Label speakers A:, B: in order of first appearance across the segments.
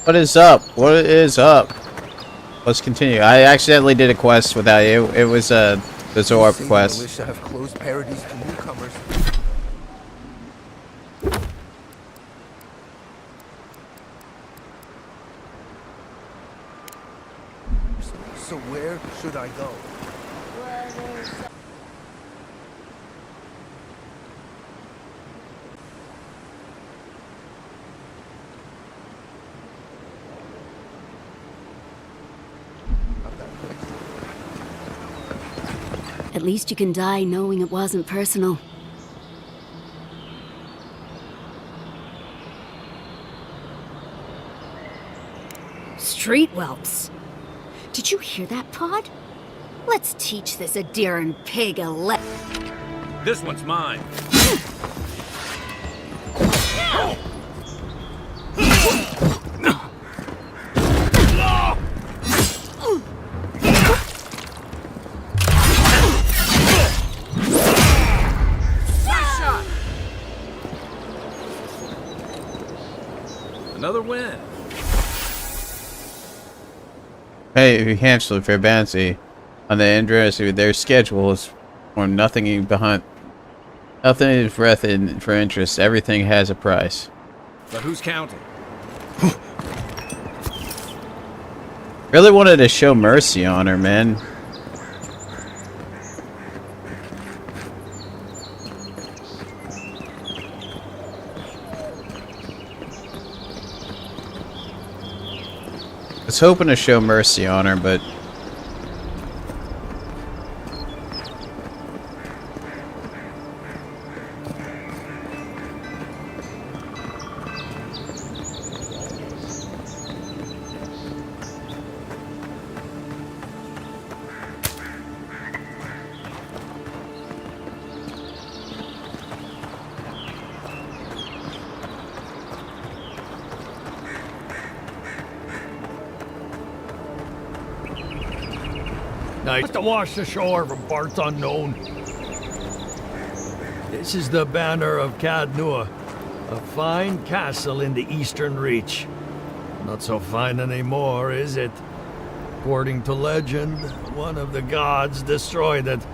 A: What is up? What is up? Let's continue. I accidentally did a quest without you. It was the Zorb quest.
B: I wish I have closed parodies to newcomers. So where should I go?
C: At least you can die knowing it wasn't personal. Street whelps. Did you hear that, Pod? Let's teach this Adiran pig a
D: This one's mine. Another win.
A: Hey, if you cancel for bouncy on the address, their schedule is or nothing behind. Nothing is worth it for interest. Everything has a price.
D: But who's counting?
A: Really wanted to show mercy on her, man. I was hoping to show mercy on her, but
E: Nice to wash the shore from parts unknown. This is the banner of Cadnua, a fine castle in the Eastern Reach. Not so fine anymore, is it? According to legend, one of the gods destroyed it.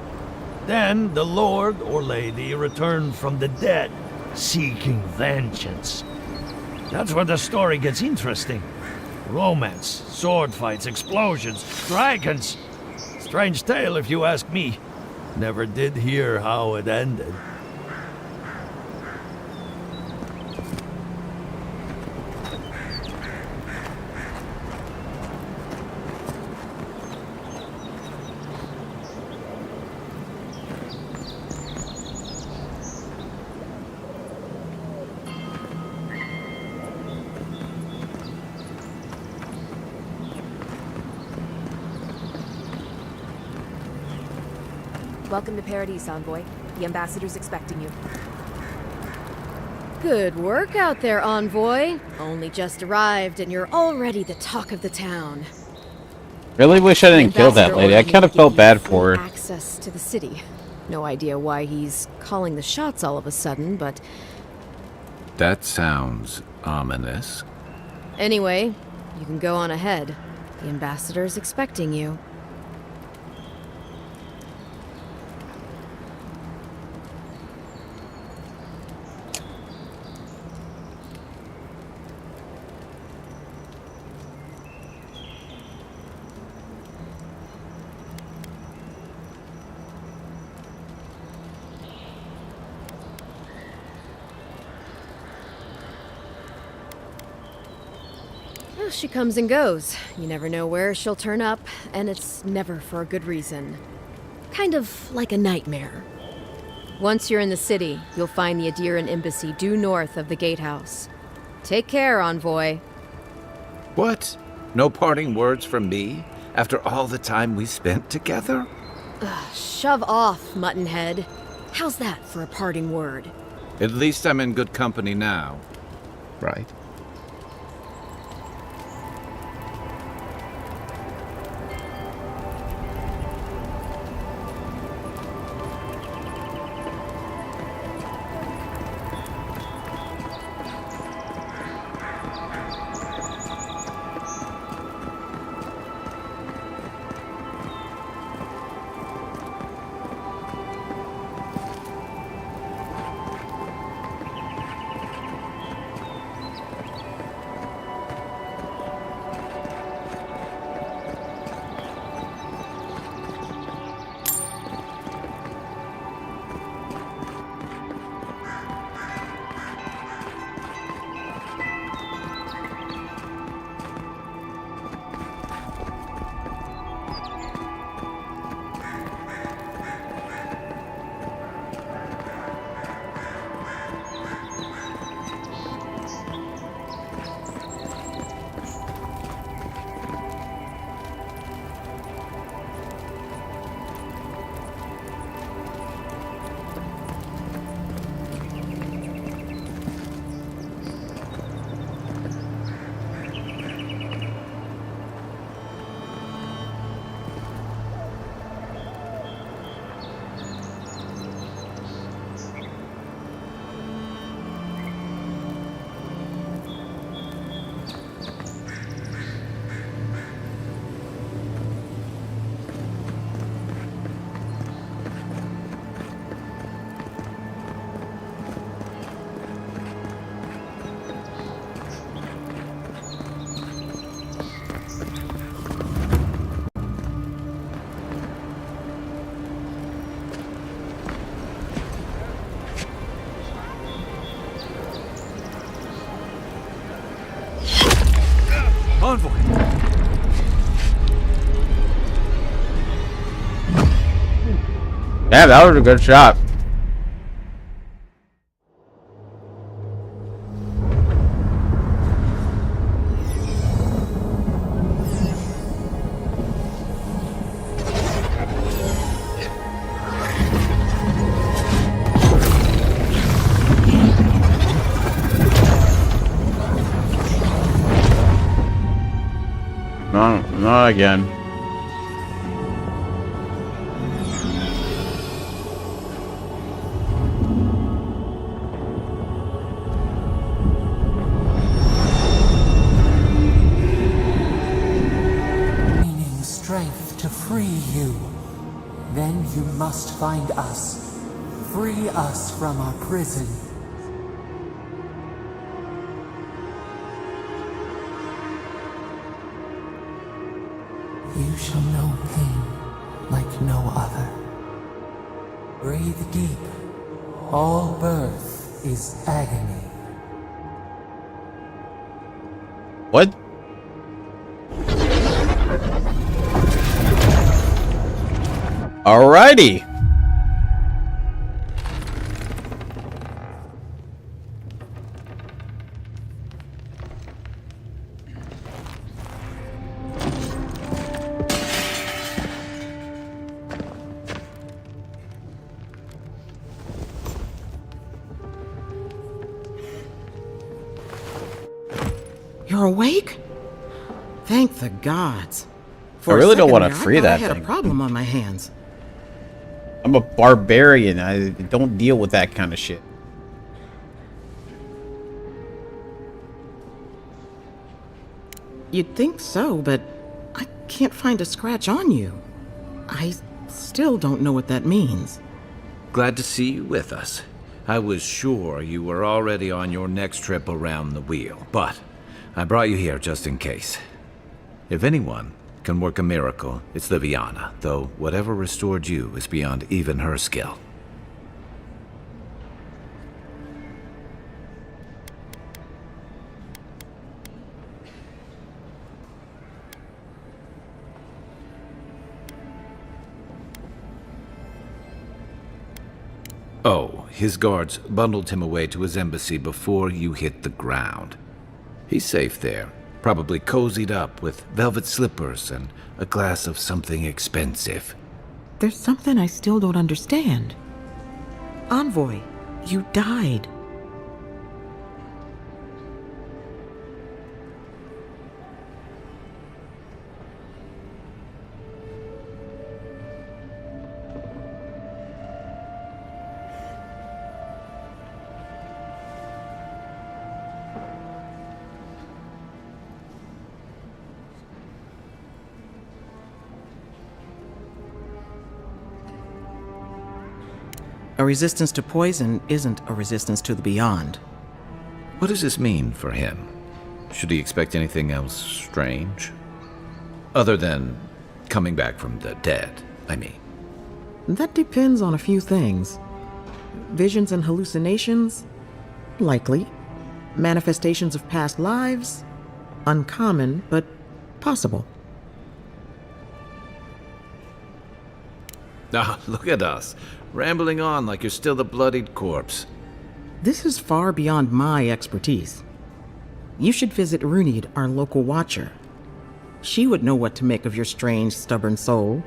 E: Then the lord or lady returned from the dead, seeking vengeance. That's where the story gets interesting. Romance, sword fights, explosions, dragons. Strange tale, if you ask me. Never did hear how it ended.
F: Welcome to Paradise, Envoy. The ambassador's expecting you.
G: Good work out there, Envoy. Only just arrived and you're already the talk of the town.
A: really wish I didn't kill that lady. I kind of felt bad for her.
G: Access to the city. No idea why he's calling the shots all of a sudden, but
H: That sounds ominous.
G: anyway, you can go on ahead. The ambassador's expecting you. Well, she comes and goes. You never know where she'll turn up, and it's never for a good reason. Kind of like a nightmare. Once you're in the city, you'll find the Adiran embassy due north of the gatehouse. Take care, Envoy.
H: What? No parting words from me? After all the time we spent together?
G: Shove off, Muttonhead. How's that for a parting word?
H: At least I'm in good company now. Right?
B: Envoy!
A: Yeah, that was a good shot. No, not again.
I: Gaining strength to free you. Then you must find us. Free us from our prison. You shall know pain like no other. Breathe deep. All birth is agony.
A: What? Alrighty.
J: You're awake? Thank the gods.
A: I really don't want to
J: I
A: free
J: thought
A: that
J: I had
A: thing.
J: a problem on my hands.
A: I'm a barbarian. I don't deal with that kind of shit.
J: You'd think so, but I can't find a scratch on you. I still don't know what that means.
H: Glad to see you with us. I was sure you were already on your next trip around the wheel, but I brought you here just in case. If anyone can work a miracle, it's Liviana, though whatever restored you is beyond even her skill. Oh, his guards bundled him away to his embassy before you hit the ground. He's safe there, probably cozied up with velvet slippers and a glass of something expensive.
J: There's something I still don't understand. Envoy, you died. A resistance to poison isn't a resistance to the beyond.
H: What does this mean for him? Should he expect anything else strange? Other than coming back from the dead, I mean.
J: That depends on a few things. Visions and hallucinations? Likely. Manifestations of past lives? Uncommon, but possible.
H: Ah, look at us, rambling on like you're still the bloodied corpse.
J: This is far beyond my expertise. You should visit Runid, our local watcher. She would know what to make of your strange, stubborn soul.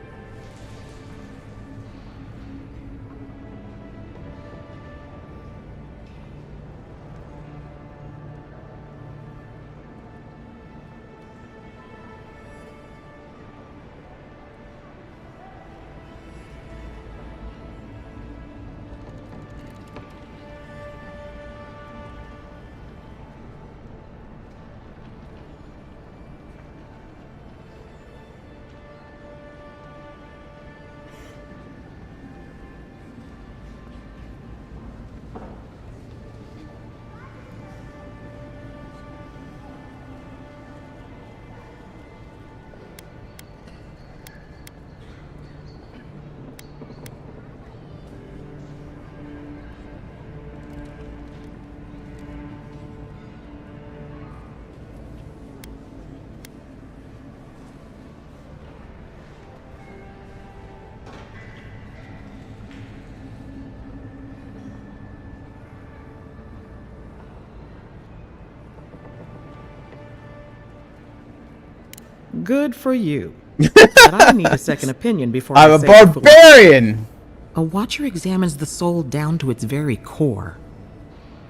J: Good for you. But I need a second opinion before
A: I'm
J: I
A: a
J: say it fully.
A: barbarian!
J: A watcher examines the soul down to its very core.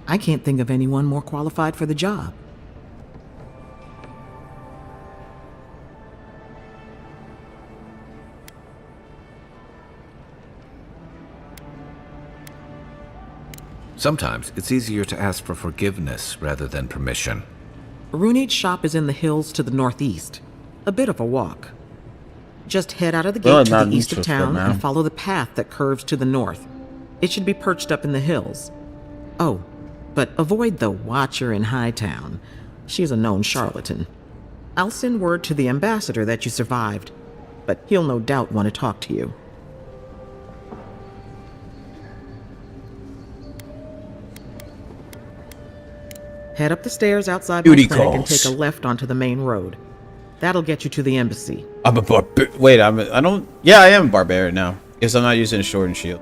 J: I can't think of anyone more qualified for the job.
H: Sometimes it's easier to ask for forgiveness rather than permission.
J: Runeade's shop is in the hills to the northeast. A bit of a walk. Just head out of the gate
A: Well,
J: to
A: not
J: the east of
A: interested
J: town
A: now.
J: and follow the path that curves to the north. It should be perched up in the hills. Oh, but avoid the Watcher in Hightown. She's a known charlatan. I'll send word to the ambassador that you survived, but he'll no doubt want to talk to you. Head up the stairs outside my
A: Duty
J: clinic and
A: calls.
J: take a left onto the main road. That'll get you to the embassy.
A: I'm a barbarian. Wait, I don't... Yeah, I am a barbarian now. Because I'm not using a sword and shield.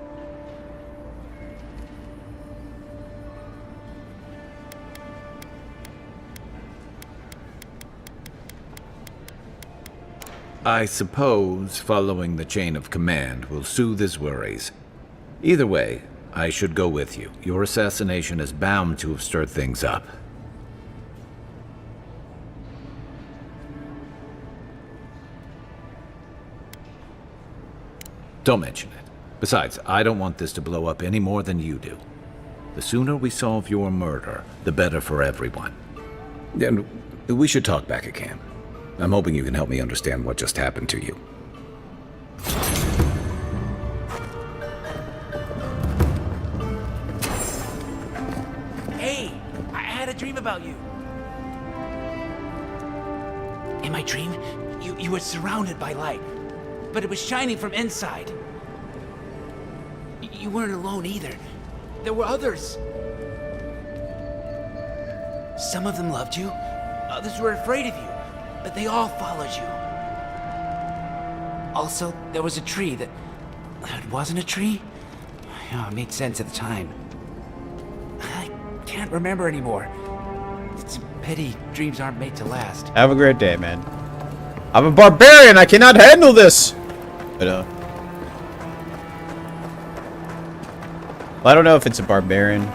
H: I suppose following the chain of command will soothe his worries. Either way, I should go with you. Your assassination is bound to have stirred things up. Don't mention it. Besides, I don't want this to blow up any more than you do. The sooner we solve your murder, the better for everyone. And we should talk back at camp. I'm hoping you can help me understand what just happened to you.
K: Hey, I had a dream about you. In my dream, you were surrounded by light, but it was shining from inside. You weren't alone either. There were others. Some of them loved you, others were afraid of you, but they all followed you. Also, there was a tree that... It wasn't a tree? Oh, it made sense at the time. I can't remember anymore. It's a pity dreams aren't made to last.
A: Have a great day, man. I'm a barbarian! I cannot handle this! But, well, I don't know if it's a barbarian.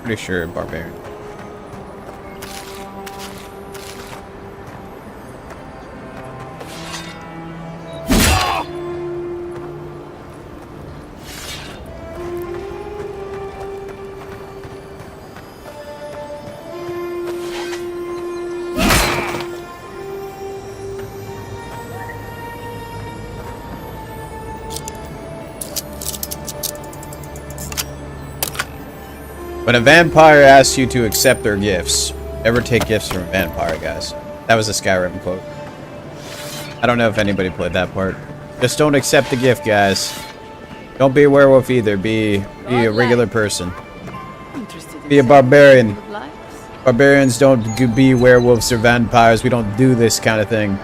A: Pretty sure a barbarian. When a vampire asks you to accept their gifts, never take gifts from a vampire, guys. That was a Skyrim quote. I don't know if anybody played that part. Just don't accept the gift, guys. Don't be a werewolf either. Be a regular person. Be a barbarian. Barbarians don't be werewolves or vampires. We don't do this kind of thing.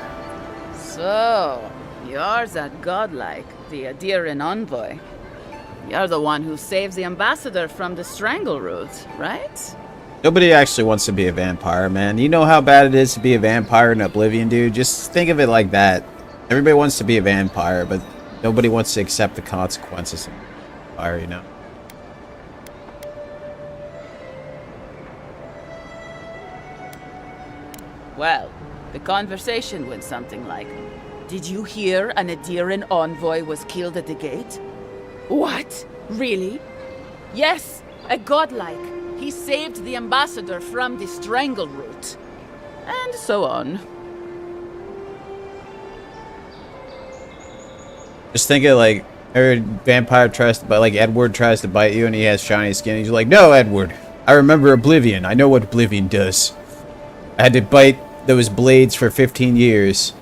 L: So, you're that godlike, the Adiran envoy. You're the one who saves the ambassador from the strangle root, right?
A: Nobody actually wants to be a vampire, man. You know how bad it is to be a vampire in Oblivion, dude? Just think of it like that. Everybody wants to be a vampire, but nobody wants to accept the consequences of fire, you know?
L: Well, the conversation went something like, did you hear an Adiran envoy was killed at the gate? What? Really? Yes, a godlike. He saved the ambassador from the strangle root. And so on.
A: Just think of like, every vampire tries to bite, like Edward tries to bite you and he has shiny skin. He's like, no, Edward, I remember Oblivion. I know what Oblivion does. I had to bite those blades for 15 years.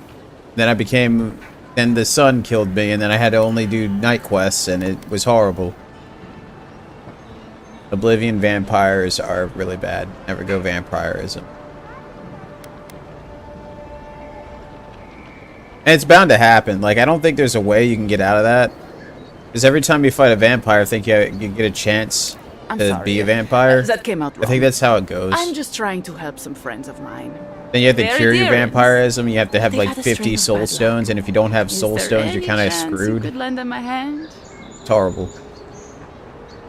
A: Then the sun killed me, and then I had to only do night quests, and it was horrible. Oblivion vampires are really bad. Never go vampirism. And it's bound to happen. Like, I don't think there's a way you can get out of that. Because every time you fight a vampire, I think you get a chance
L: I'm
A: to
L: sorry.
A: be a vampire.
L: That came out wrong.
A: I think that's how it goes.
L: I'm just trying to help some friends of mine.
A: Then you have to
L: They're
A: cure your
L: adherents.
A: vampirism. You have to have
L: They
A: like
L: had a
A: 50
L: string of
A: soul
L: bad
A: stones, and if you don't have
L: Is
A: soul
L: there
A: stones, you're
L: any
A: kind of
L: chance
A: screwed.
L: You could lend them a hand?
A: It's horrible.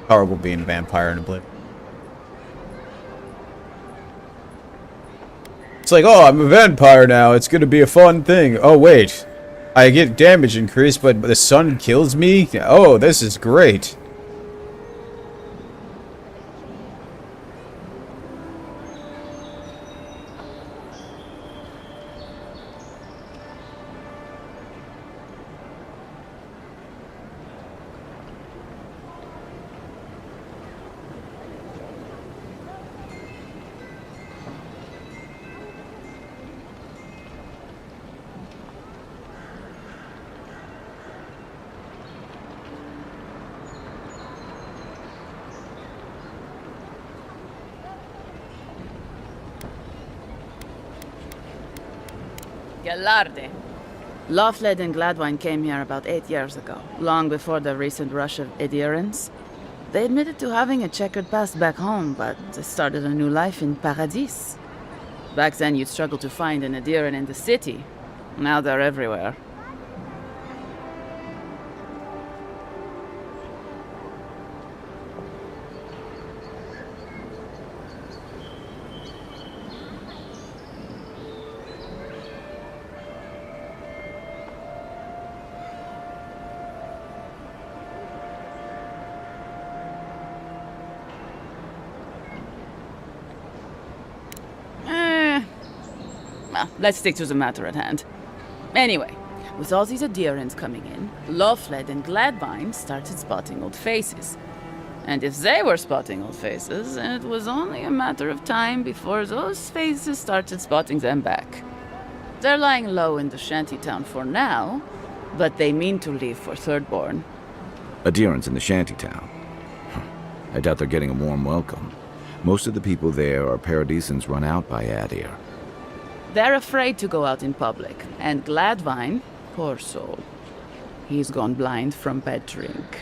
A: Horrible being a vampire in Oblivion. It's like, oh, I'm a vampire now. It's gonna be a fun thing. Oh wait, I get damage increased, but the sun kills me. Oh, this is great.
L: Gallarde. Loftlead and Gladwine came here about 8 years ago, long before the recent rush of adherents. They admitted to having a checkered past back home, but they started a new life in Paradis. Back then, you'd struggle to find an adherent in the city. Now they're everywhere. Well, let's stick to the matter at hand. Anyway, with all these adherents coming in, Loftlead and Gladwine started spotting old faces. And if they were spotting old faces, it was only a matter of time before those faces started spotting them back. They're lying low in the shantytown for now, but they mean to leave for Thirdborn.
H: Adherents in the shantytown. I doubt they're getting a warm welcome. Most of the people there are Paradisans run out by Adir.
L: They're afraid to go out in public, and Gladwine, poor soul, he's gone blind from bad drink.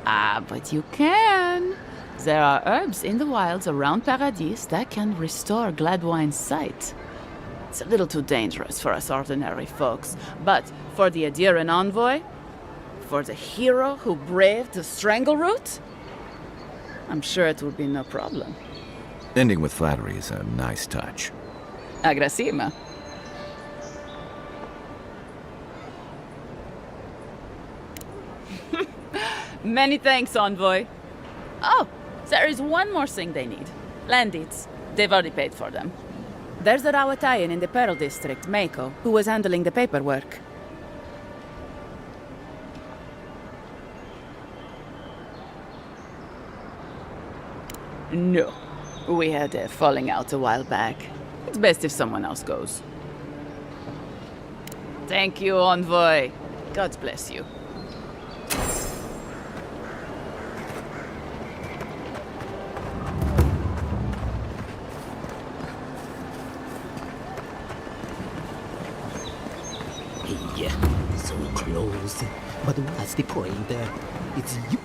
L: Ah, but you can. There are herbs in the wilds around Paradis that can restore Gladwine's sight. It's a little too dangerous for us ordinary folks, but for the Adiran envoy, for the hero who braved the Strangleroot, I'm sure it will be no problem.
H: Ending with flattery is a nice touch.
L: Agrasima. Many thanks, envoy. Oh, there is one more thing they need. Land deeds. They've already paid for them. There's a Rawatayan in the Pearl District, Mako, who was handling the paperwork. No. We had a falling out a while back. It's best if someone else goes. Thank you, envoy. God bless you.
M: Hey, so close. But what's the point? It's you.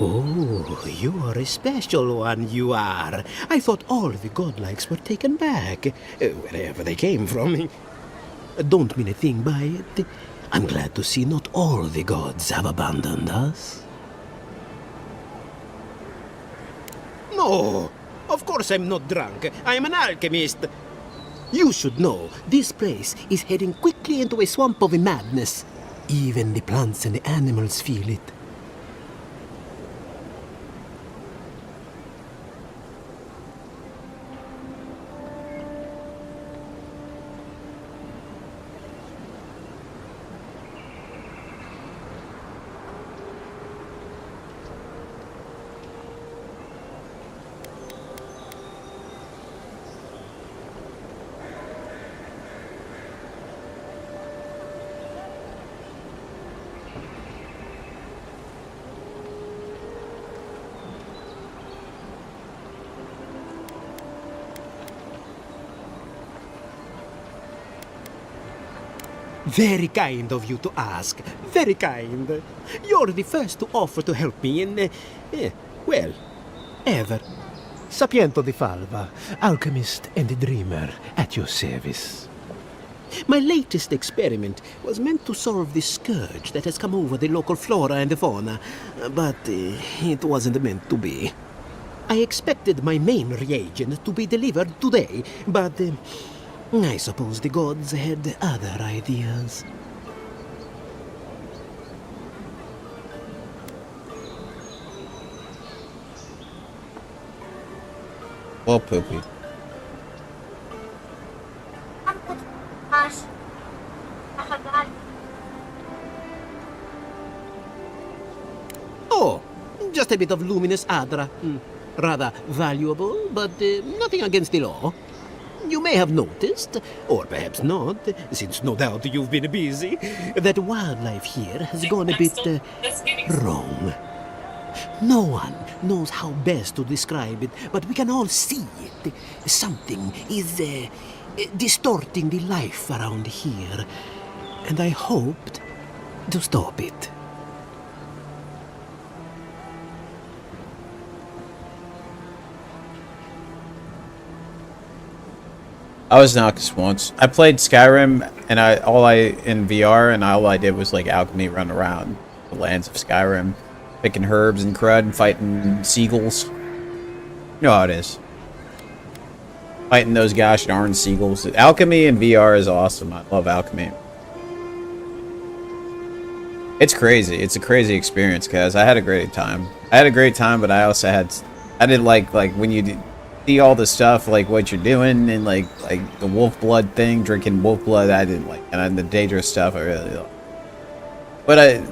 M: Oh, you are a special one, you are. I thought all the godlikes were taken back, wherever they came from. Don't mean a thing by it. I'm glad to see not all the gods have abandoned us. No, of course I'm not drunk. I'm an alchemist. You should know, this place is heading quickly into a swamp of madness. Even the plants and the animals feel it. Very kind of you to ask. Very kind. You're the first to offer to help me in, well, ever. Sapiento di Falva, alchemist and dreamer, at your service. My latest experiment was meant to solve the scourge that has come over the local flora and fauna, but it wasn't meant to be. I expected my main reagent to be delivered today, but I suppose the gods had other ideas.
A: Well, poopy.
M: Oh, just a bit of luminous adra. Rather valuable, but nothing against the law. You may have noticed, or perhaps not, since no doubt you've been busy, that wildlife here has gone a bit wrong. No one knows how best to describe it, but we can all see it. Something is distorting the life around here, and I hoped to stop it.
A: I was Noctis once. I played Skyrim, and all I did was like alchemy, run around the lands of Skyrim, picking herbs and crud and fighting seagulls. You know how it is. Fighting those gosh darn seagulls. Alchemy in VR is awesome. I love alchemy. It's crazy. It's a crazy experience, guys. I had a great time. But I also I didn't like when you see all the stuff, like what you're doing, and like the wolf blood thing, drinking wolf blood. I didn't like, and the dangerous stuff I really like.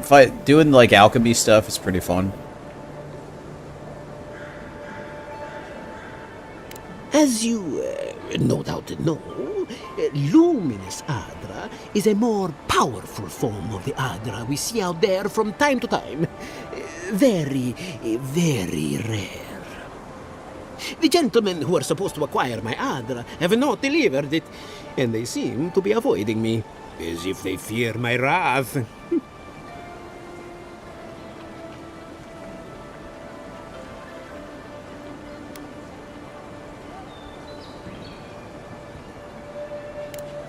A: But doing like alchemy stuff is pretty fun.
M: As you no doubt know, luminous Adra is a more powerful form of the Adra we see out there from time to time. Very, very rare. The gentlemen who are supposed to acquire my Adra have not delivered it, and they seem to be avoiding me, as if they fear my wrath.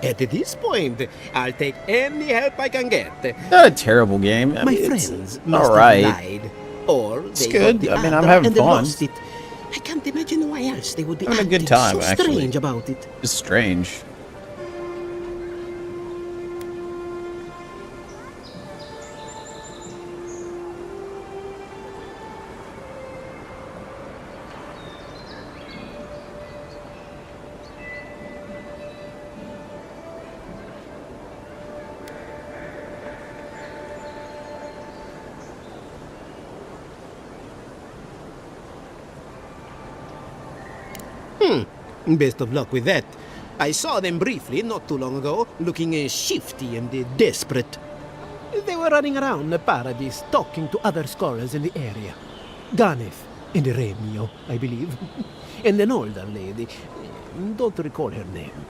M: At this point, I'll take any help I can get.
A: Not a terrible game.
M: My friends must have lied, or
A: it's
M: they
A: good.
M: got the
A: I mean, I'm
M: Adra
A: having
M: and they
A: fun.
M: lost it. I can't imagine why else they would be
A: Having a good
M: acting
A: time,
M: so
A: actually.
M: strange about it.
A: It's strange.
M: Best of luck with that. I saw them briefly not too long ago, looking shifty and desperate. They were running around the paradise, talking to other scholars in the area. Ganef and Remio, I believe. And an older lady. Don't recall her name.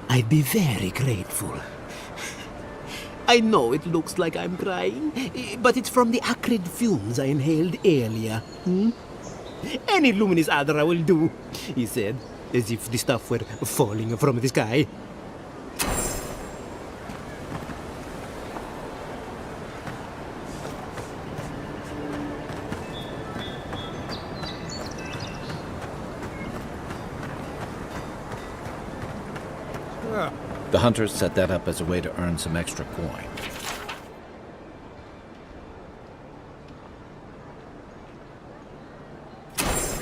M: I'd be very grateful. I know it looks like I'm crying, but it's from the acrid fumes I inhaled earlier. Any luminous Adra will do, he said, as if the stuff were falling from the sky.
H: The hunters set that up as a way to earn some extra coin.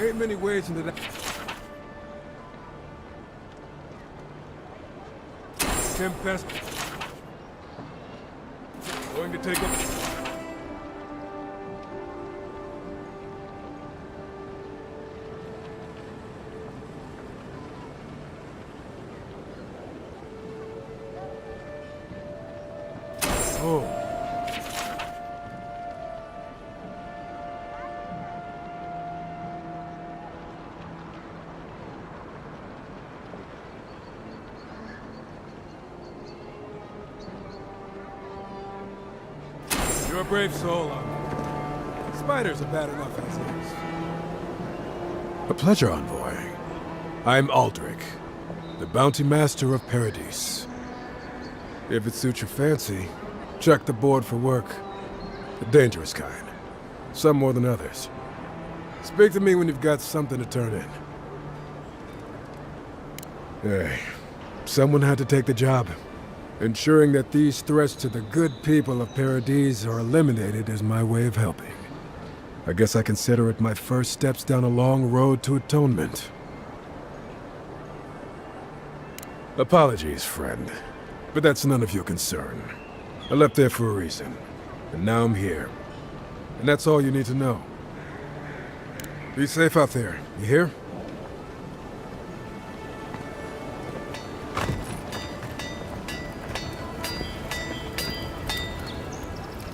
B: Ain't many ways into that.
N: Tempest. Going to take a... Oh. You're a brave soul, Envoy. Spiders are bad enough as is. A pleasure, Envoy. I'm Aldrich, the bounty master of Paradise. If it suits your fancy, check the board for work. The dangerous kind. Some more than others. Speak to me when you've got something to turn in. Hey, someone had to take the job. Ensuring that these threats to the good people of Paradise are eliminated is my way of helping. I guess I consider it my first steps down a long road to atonement. Apologies, friend. But that's none of your concern. I left there for a reason. And now I'm here. And that's all you need to know. Be safe out there, you hear?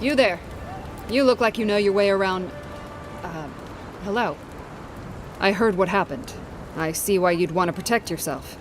O: You there. You look like you know your way around... hello. I heard what happened. I see why you'd want to protect yourself.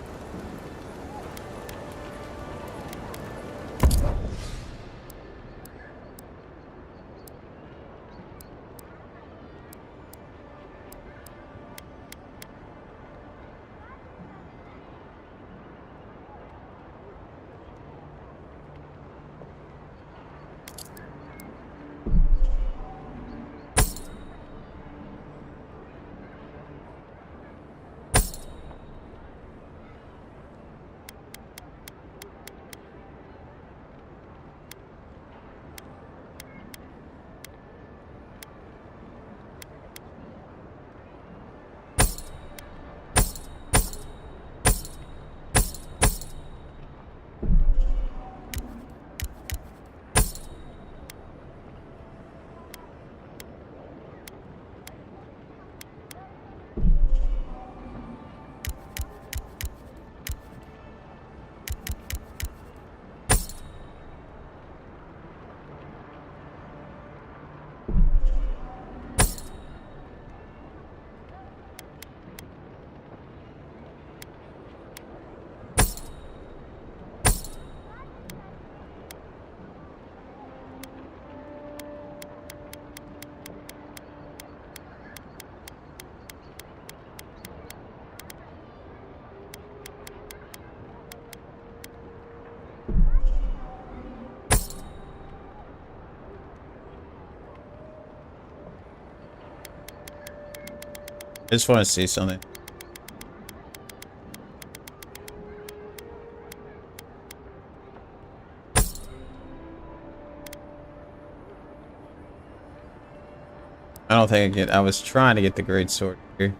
A: I just want to see something. I don't think I get. I was trying to get the great sword here.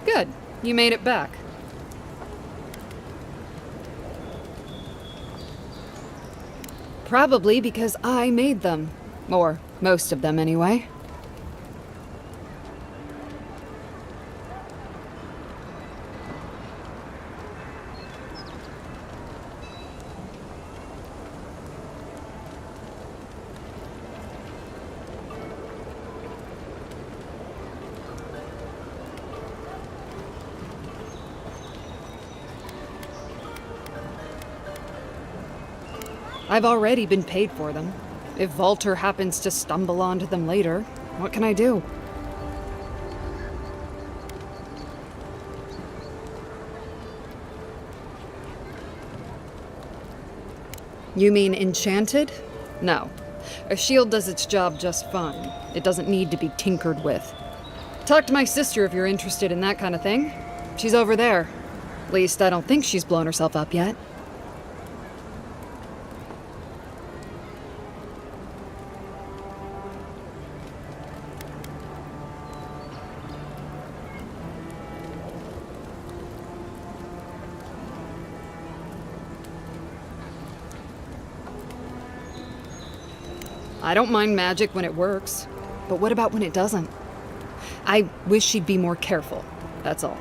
O: Good. You made it back. Probably because I made them. Or most of them, anyway. I've already been paid for them. If Volter happens to stumble onto them later, what can I do? You mean enchanted? No. A shield does its job just fine. It doesn't need to be tinkered with. Talk to my sister if you're interested in that kind of thing. She's over there. At least I don't think she's blown herself up yet. I don't mind magic when it works. But what about when it doesn't? I wish she'd be more careful. That's all.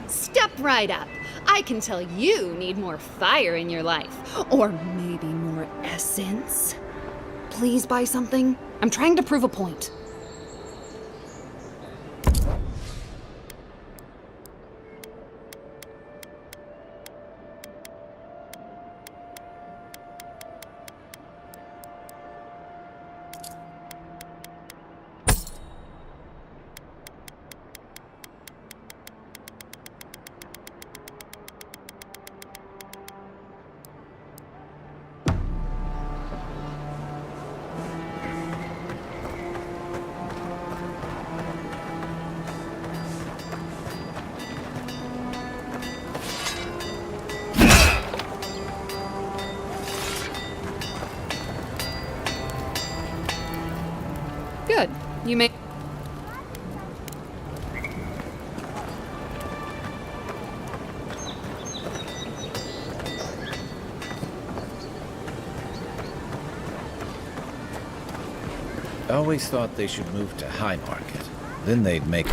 C: Step right up. I can tell you need more fire in your life. Or maybe more essence.
O: Please buy something. I'm trying to prove a point. Good. You may...
H: I always thought they should move to High Market. Then they'd make...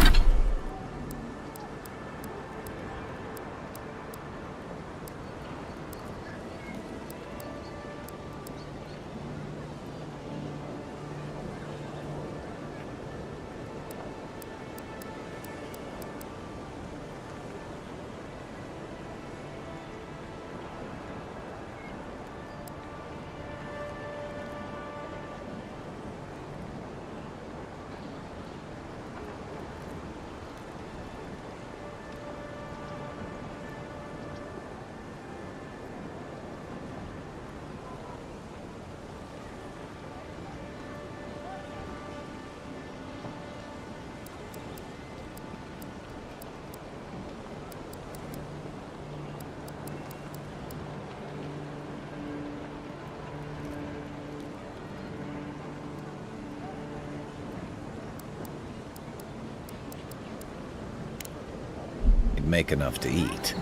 H: make enough to eat.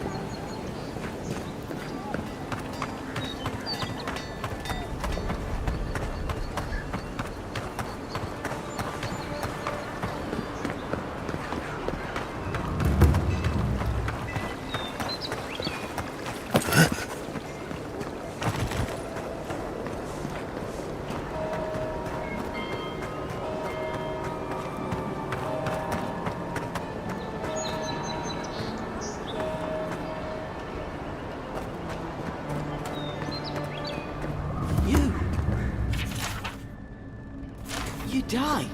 K: You died.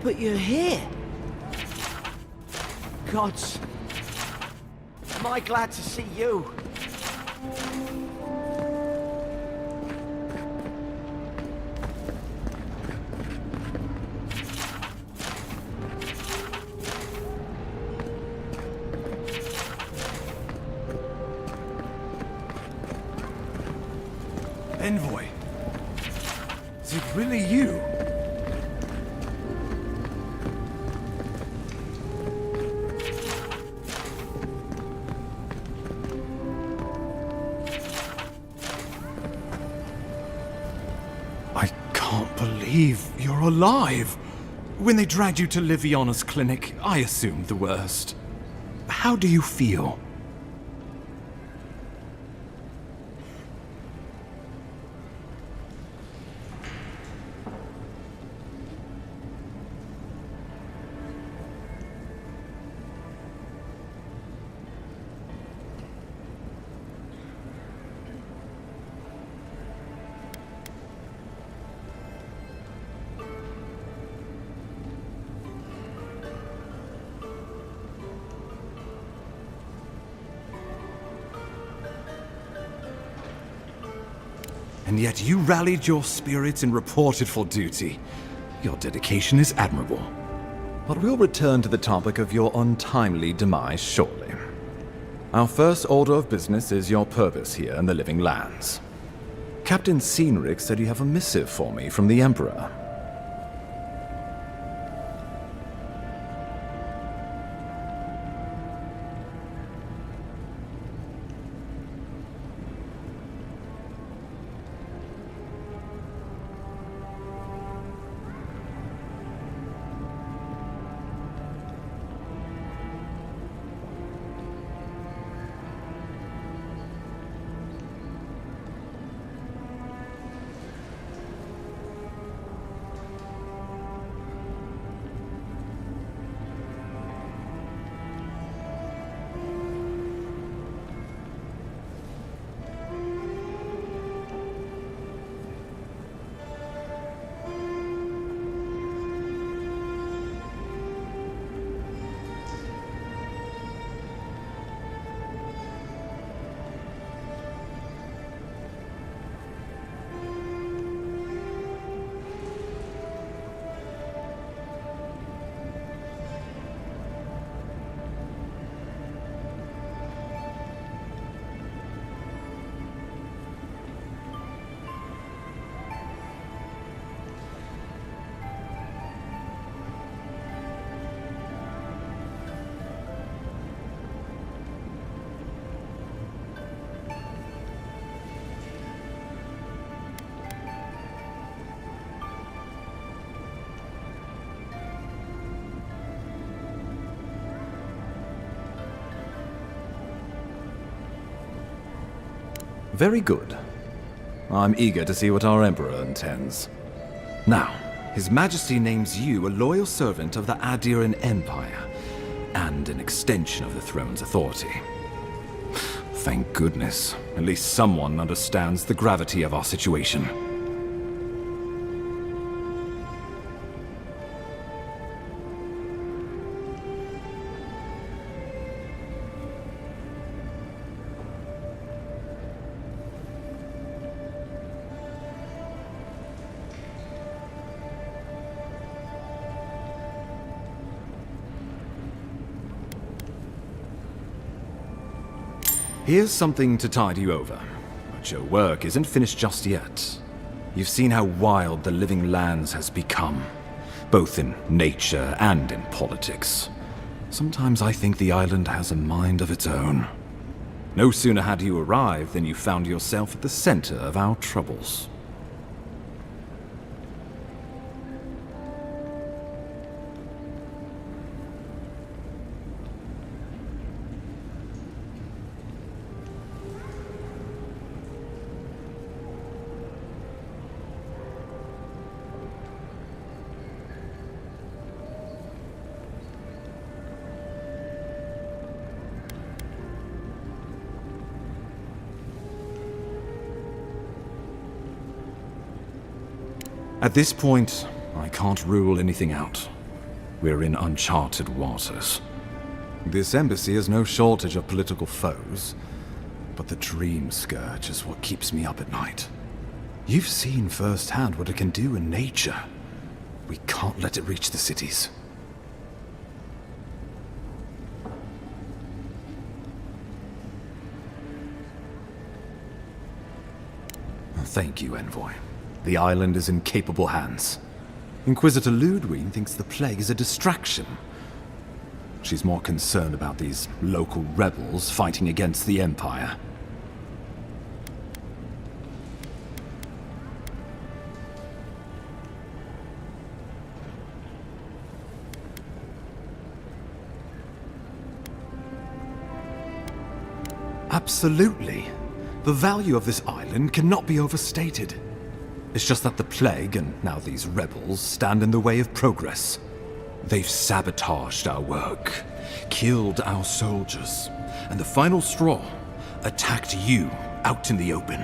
K: But you're here. Gods. Am I glad to see you?
N: Envoy. Is it really you? I can't believe you're alive. When they dragged you to Liviana's clinic, I assumed the worst. How do you feel? And yet you rallied your spirits and reported for duty. Your dedication is admirable.
P: But we'll return to the topic of your untimely demise shortly. Our first order of business is your purpose here in the Living Lands. Captain Cynric said you have a missive for me from the Emperor. Very good. I'm eager to see what our Emperor intends. Now, His Majesty names you a loyal servant of the Adiran Empire, and an extension of the throne's authority. Thank goodness. At least someone understands the gravity of our situation. Here's something to tide you over, but your work isn't finished just yet. You've seen how wild the Living Lands has become, both in nature and in politics. Sometimes I think the island has a mind of its own. No sooner had you arrived than you found yourself at the center of our troubles. At this point, I can't rule anything out. We're in uncharted waters. This embassy has no shortage of political foes, but the dream scourge is what keeps me up at night. You've seen firsthand what it can do in nature. We can't let it reach the cities. Thank you, Envoy. The island is in capable hands. Inquisitor Ludwig thinks the plague is a distraction. She's more concerned about these local rebels fighting against the Empire. Absolutely. The value of this island cannot be overstated. It's just that the plague, and now these rebels, stand in the way of progress. They've sabotaged our work, killed our soldiers, and the final straw, attacked you out in the open.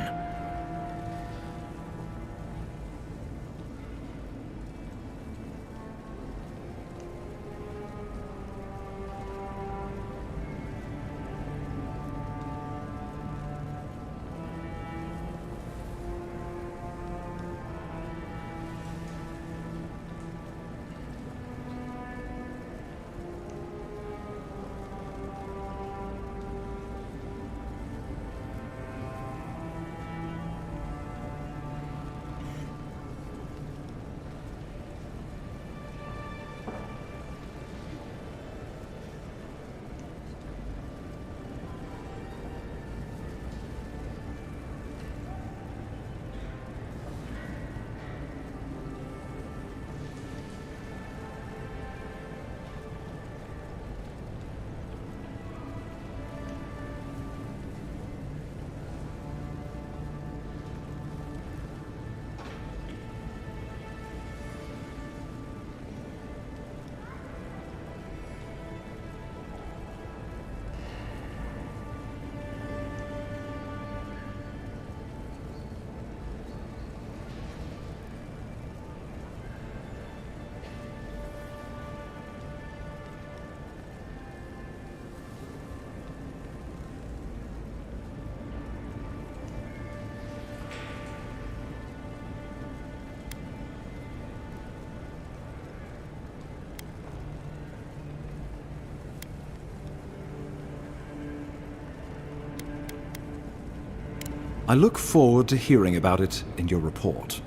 P: I look forward to hearing about it in your report.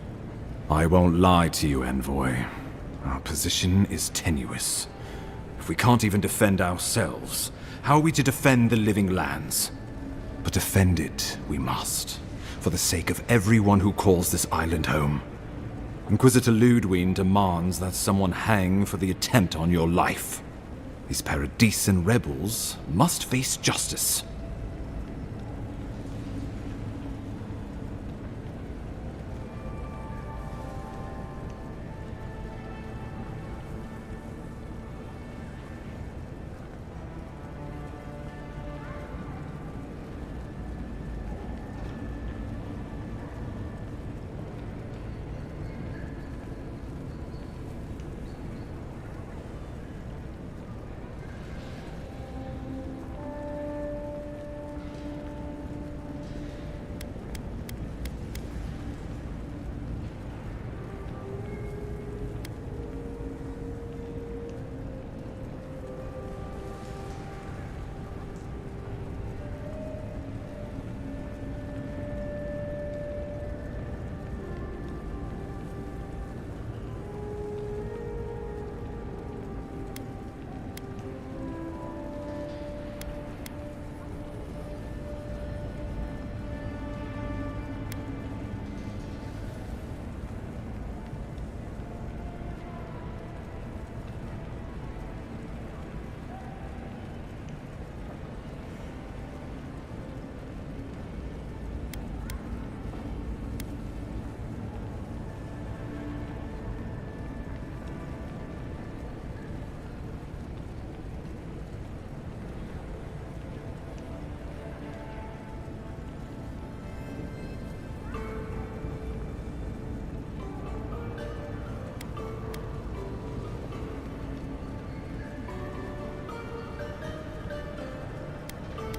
P: I won't lie to you, Envoy. Our position is tenuous. If we can't even defend ourselves, how are we to defend the living lands? But defend it we must, for the sake of everyone who calls this island home. Inquisitor Ludwig demands that someone hang for the attempt on your life. These Paradisian rebels must face justice.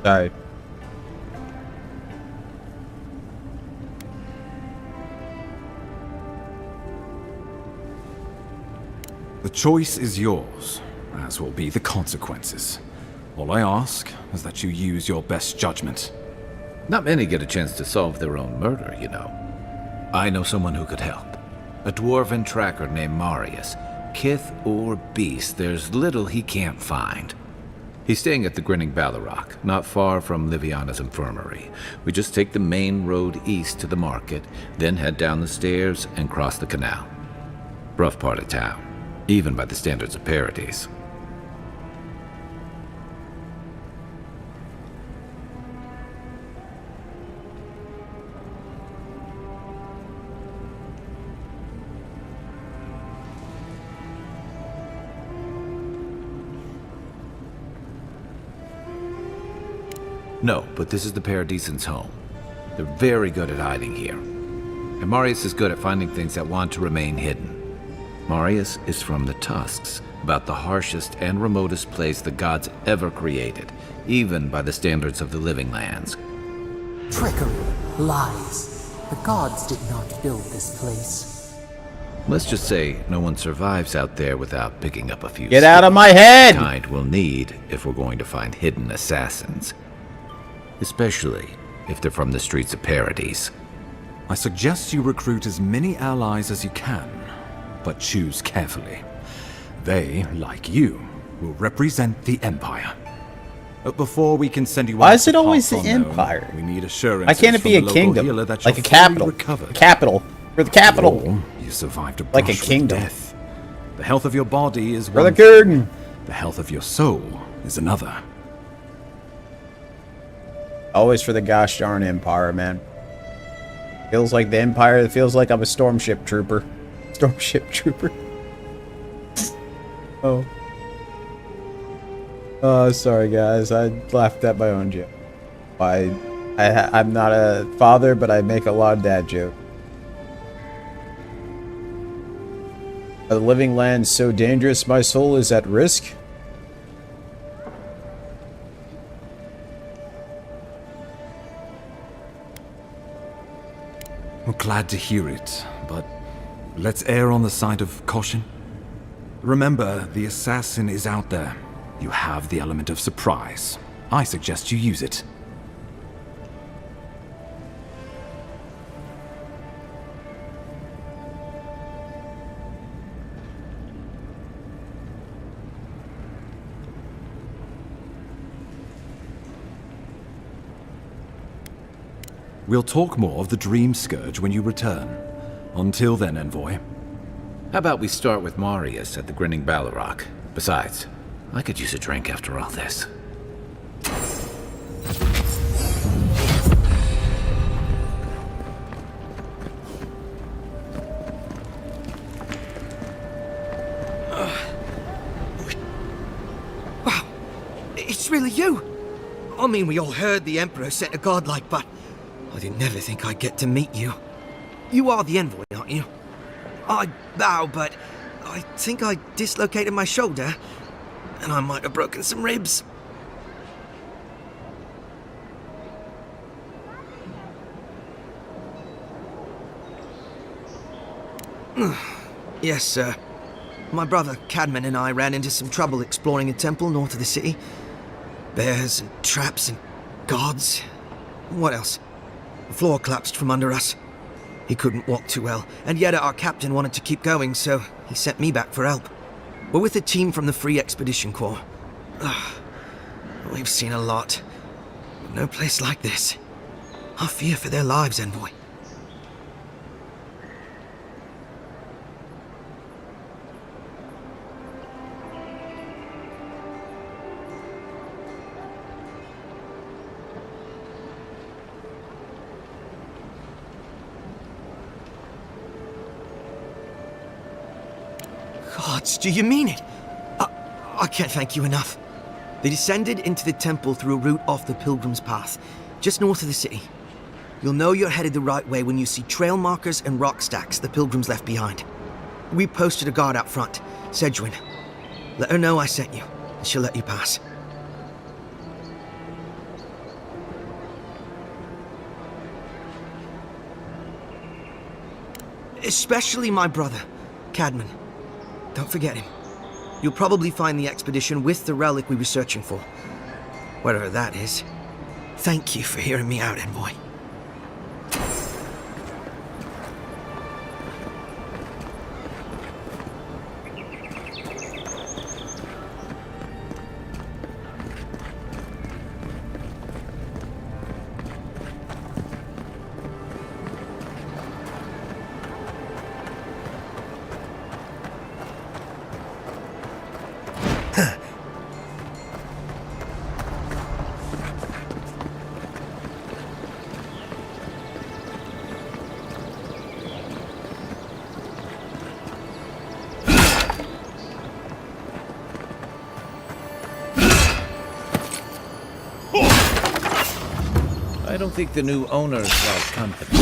A: Sorry.
P: The choice is yours, as will be the consequences. All I ask is that you use your best judgment.
H: Not many get a chance to solve their own murder, you know. I know someone who could help. A dwarven tracker named Marius. Kith or beast, there's little he can't find. He's staying at the Grinning Ballarrock, not far from Liviana's infirmary. We just take the main road east to the market, then head down the stairs and cross the canal. Rough part of town, even by the standards of Paradise. No, but this is the Paradisans' home. They're very good at hiding here. And Marius is good at finding things that want to remain hidden. Marius is from the Tusks, about the harshest and remotest place the gods ever created, even by the standards of the Living Lands.
I: Trickery, lies. The gods did not build this place.
H: Let's just say no one survives out there without picking up a few
A: Get out of my head!
H: The kind we'll need if we're going to find hidden assassins. Especially if they're from the streets of Paradise.
P: I suggest you recruit as many allies as you can, but choose carefully. They, like you, will represent the Empire. But before we can send you
A: Why
P: out
A: is it
P: to
A: always the
P: pass on, though,
A: Empire?
P: we need assurances
A: Why can't it be
P: from
A: a
P: the
A: kingdom?
P: local healer that
A: Like a
P: you're fully
A: capital.
P: recovered.
A: Capital. For the capital.
P: Or you survived a
A: Like a
P: brush with
A: kingdom.
P: death. The health of your body is
A: For
P: one
A: the
P: thing.
A: kingdom.
P: The health of your soul is another.
A: Always for the gosh darn Empire, man. Feels like the Empire. It feels like I'm a stormship trooper. Stormship trooper. Oh. Oh, sorry guys. I laughed at my own joke. I'm not a father, but I make a lot of dad jokes. Are the living lands so dangerous my soul is at risk?
P: I'm glad to hear it, but let's err on the side of caution. Remember, the assassin is out there. You have the element of surprise. I suggest you use it. We'll talk more of the Dream Scourge when you return. Until then, Envoy.
H: How about we start with Marius at the Grinning Ballarrock? Besides, I could use a drink after all this.
B: Wow, it's really you. I mean, we all heard the Emperor sent a godlike, but I didn't never think I'd get to meet you. You are the Envoy, aren't you? I bow, but I think I dislocated my shoulder, and I might have broken some ribs. Yes, sir. My brother Cadman and I ran into some trouble exploring a temple north of the city. Bears and traps and guards. What else? The floor collapsed from under us. He couldn't walk too well, and yet our captain wanted to keep going, so he sent me back for help. We're with a team from the Free Expedition Corps. We've seen a lot. No place like this. I fear for their lives, Envoy. Gods, do you mean it? I can't thank you enough. They descended into the temple through a route off the Pilgrim's Path, just north of the city. You'll know you're headed the right way when you see trail markers and rock stacks the Pilgrims left behind. We posted a guard out front, Sedgwin. Let her know I sent you, and she'll let you pass. Especially my brother, Cadman. Don't forget him. You'll probably find the expedition with the relic we were searching for. Whatever that is. Thank you for hearing me out, Envoy.
H: I don't think the new owners like company.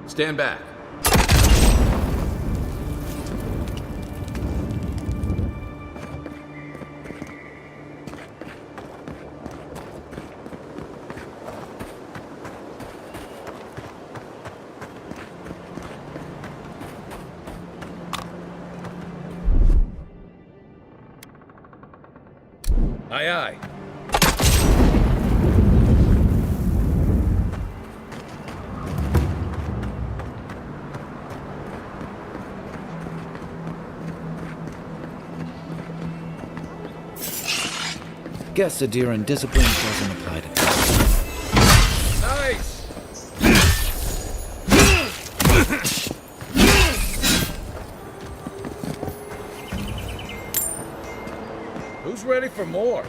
D: Stand back. Aye, aye.
H: Guess Adiran discipline doesn't apply to me.
D: Nice! Who's ready for more?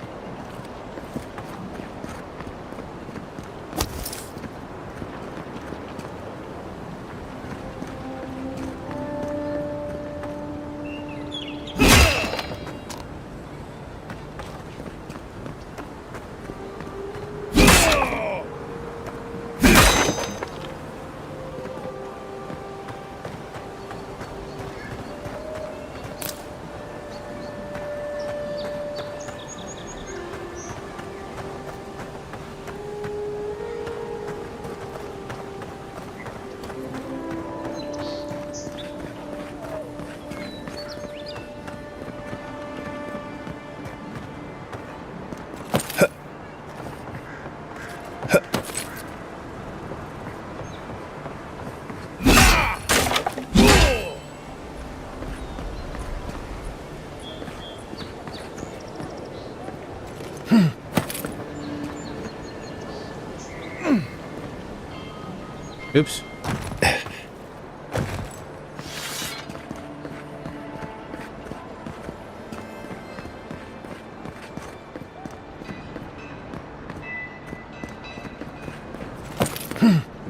A: Oops.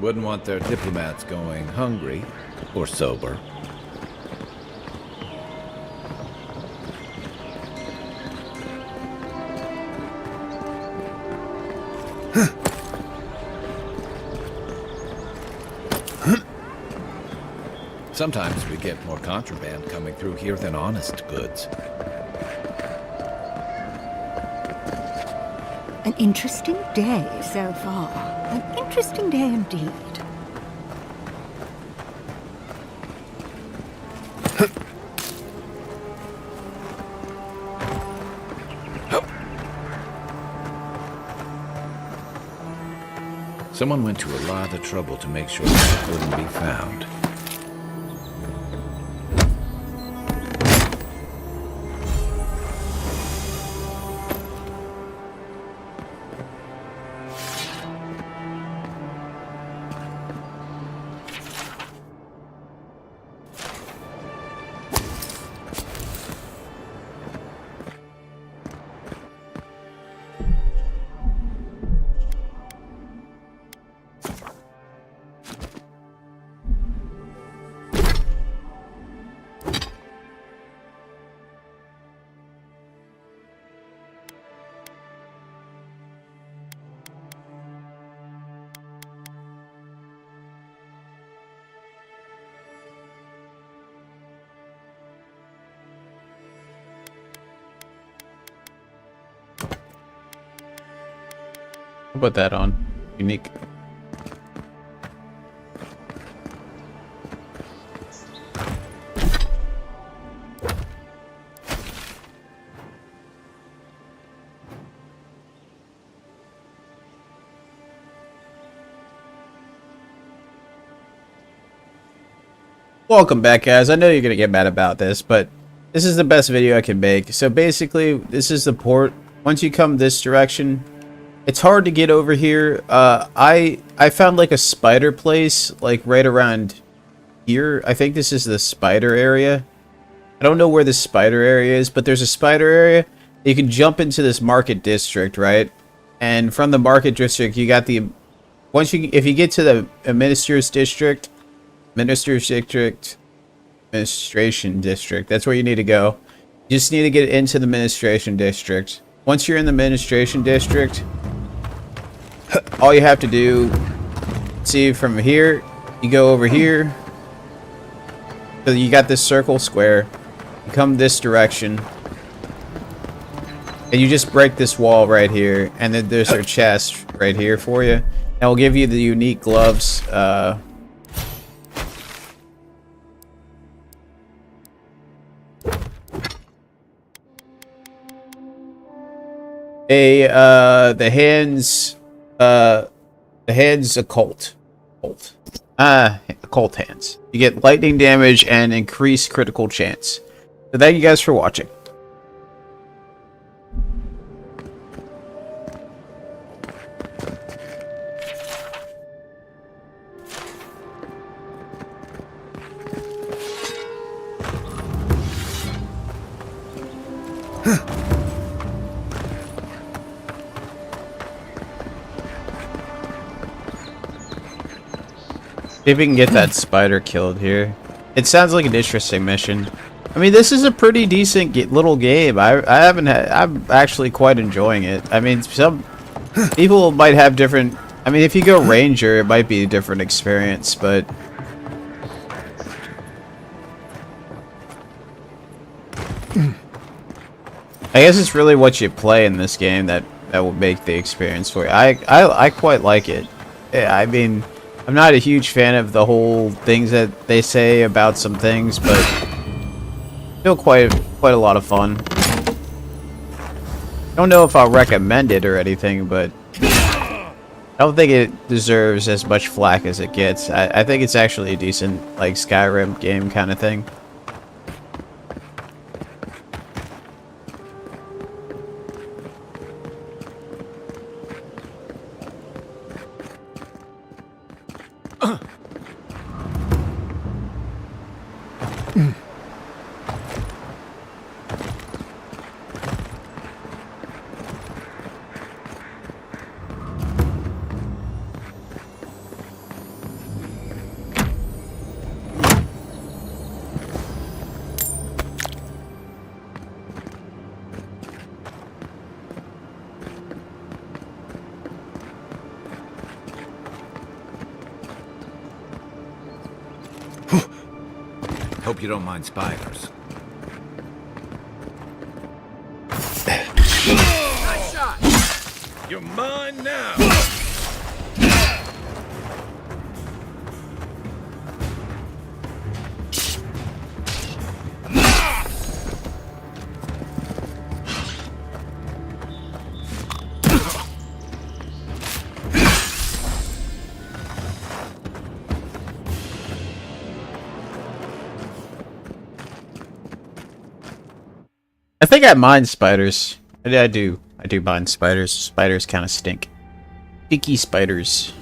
H: Wouldn't want their diplomats going hungry or sober. Sometimes we get more contraband coming through here than honest goods.
C: An interesting day so far. An interesting day indeed.
H: Someone went to a lot of trouble to make sure that it wouldn't be found.
A: I'll put that on. Unique. Welcome back, guys. I know you're gonna get mad about this, but this is the best video I can make. So basically, this is the port. Once you come this direction, it's hard to get over here. I found like a spider place, like right around here. I think this is the spider area. I don't know where the spider area is, but there's a spider area. You can jump into this market district, right? And from the market district, you got the if you get to the administration district, that's where you need to go. You just need to get into the administration district. Once you're in the administration district, all you have to do, see from here, you go over here. So you got this circle square. You come this direction. And you just break this wall right here. And then there's our chest right here for you. And we'll give you the unique gloves. The hands occult hands. You get lightning damage and increased critical chance. So thank you guys for watching. See if we can get that spider killed here. It sounds like an interesting mission. I mean, this is a pretty decent little game. I'm actually quite enjoying it. I mean, some people might have different. I mean, if you go ranger, it might be a different experience, but I guess it's really what you play in this game that will make the experience for you. I quite like it. I mean, I'm not a huge fan of the whole things that they say about some things, but still quite a lot of fun. I don't know if I'll recommend it or anything, but I don't think it deserves as much flack as it gets. I think it's actually a decent, like, Skyrim game kind of thing.
H: Hope you don't mind spiders.
D: Nice shot! You're mine now!
A: I think I mind spiders. I do. I do mind spiders. Spiders kind of stink. Stinky spiders.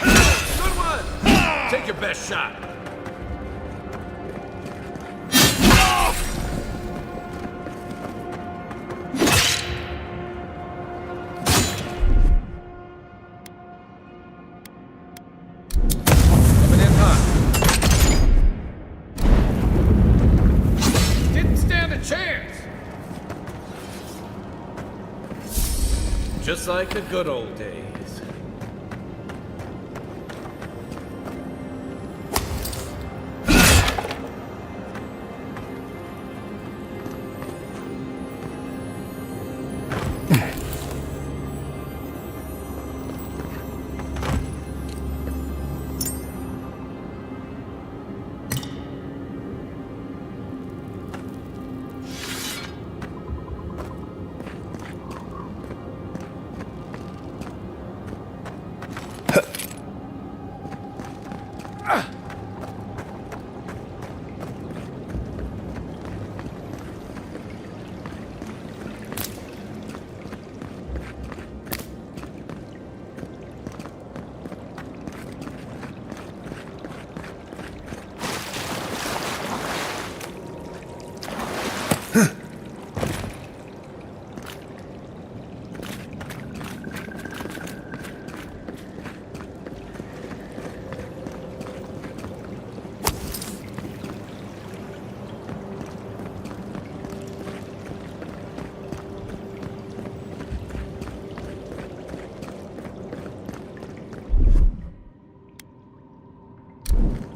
D: Good one! Take your best shot. Coming in hot. Didn't stand a chance. Just like the good old days.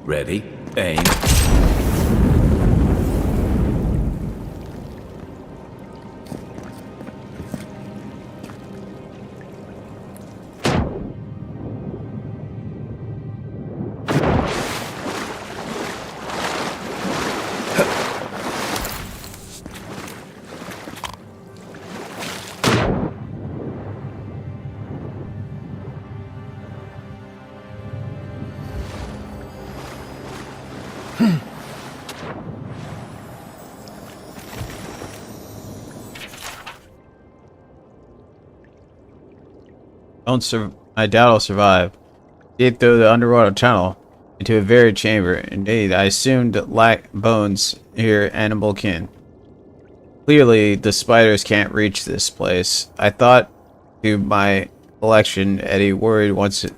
H: Ready, aim.
A: I doubt I'll survive. Escape through the underwater tunnel into a varied chamber. Indeed, I assumed lack bones here animal kin. Clearly, the spiders can't reach this place. I thought to my collection, Eddie worried once it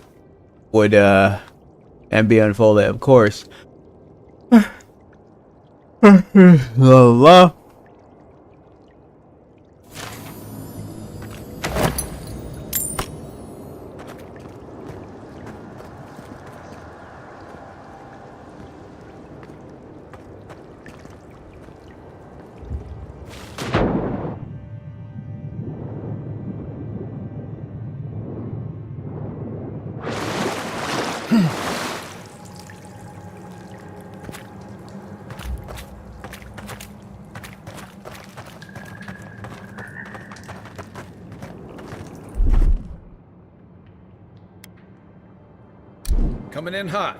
A: would and be unfolded, of course. La.
D: Coming in hot.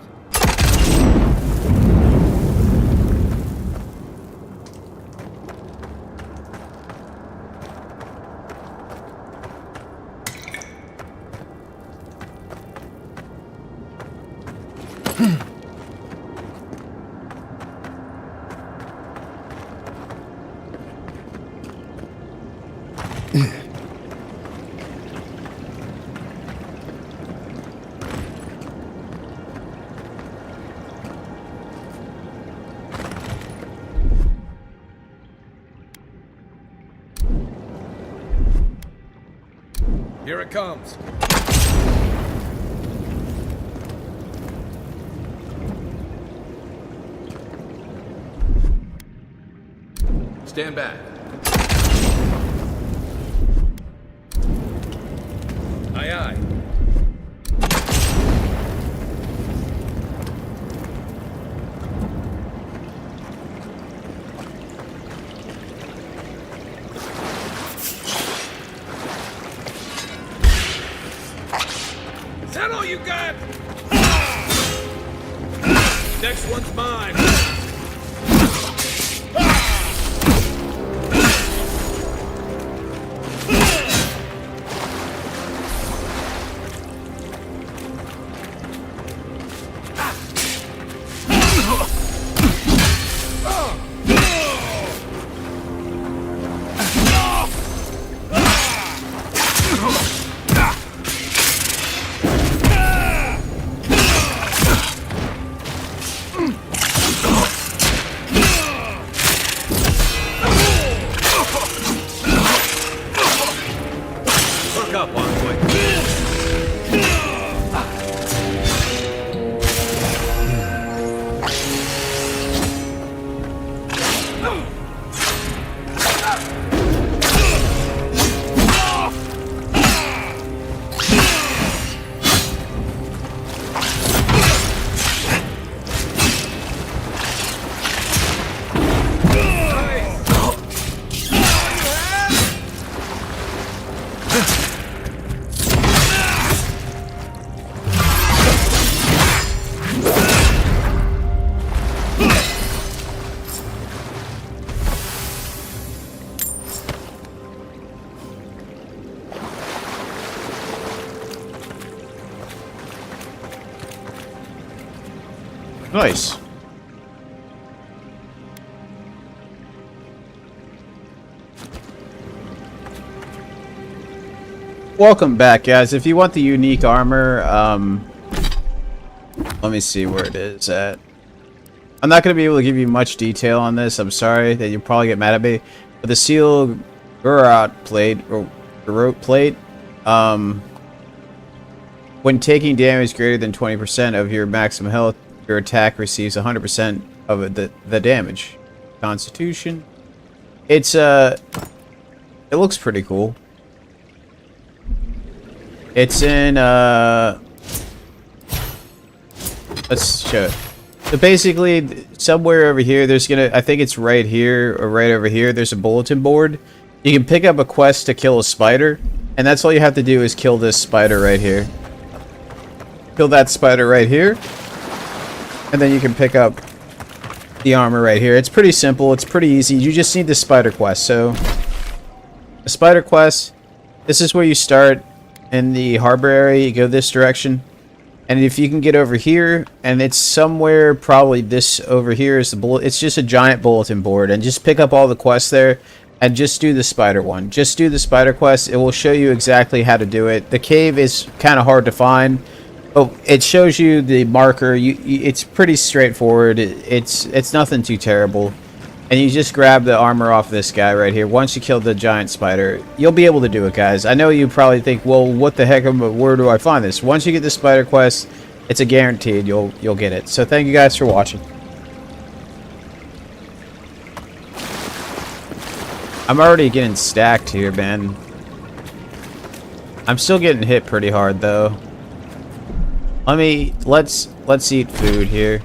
D: Here it comes. Stand back. Aye, aye. Is that all you got? Next one's mine.
A: Nice. Welcome back, guys. If you want the unique armor, let me see where it is at. I'm not going to be able to give you much detail on this. I'm sorry that you'll probably get mad at me. But the Seal Garrote plate, or Garrote plate, when taking damage greater than 20% of your maximum health, your attack receives 100% of the damage. Constitution. It's it looks pretty cool. It's in let's show it. So basically, somewhere over here, there's gonna, I think it's right here or right over here, there's a bulletin board. You can pick up a quest to kill a spider, and that's all you have to do is kill this spider right here. Kill that spider right here, and then you can pick up the armor right here. It's pretty simple, it's pretty easy. You just need the spider quest. So, a spider quest, this is where you start in the harbor area. You go this direction. And if you can get over here, and it's somewhere, probably this over here is the bullet. It's just a giant bulletin board, and just pick up all the quests there, and just do the spider one. Just do the spider quest. It will show you exactly how to do it. The cave is kind of hard to find, but it shows you the marker. It's pretty straightforward. It's nothing too terrible, and you just grab the armor off this guy right here. Once you kill the giant spider, you'll be able to do it, guys. I know you probably think, well, what the heck, where do I find this? Once you get the spider quest, it's a guaranteed you'll get it. So thank you guys for watching. I'm already getting stacked here, man. I'm still getting hit pretty hard though. Let's eat food here.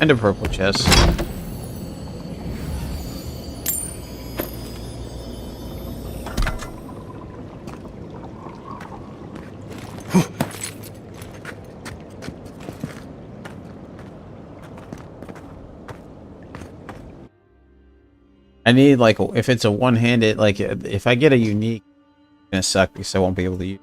A: And a purple chest. I need, like, if it's a one-handed, like, if I get a unique, it's gonna suck because I won't be able to use.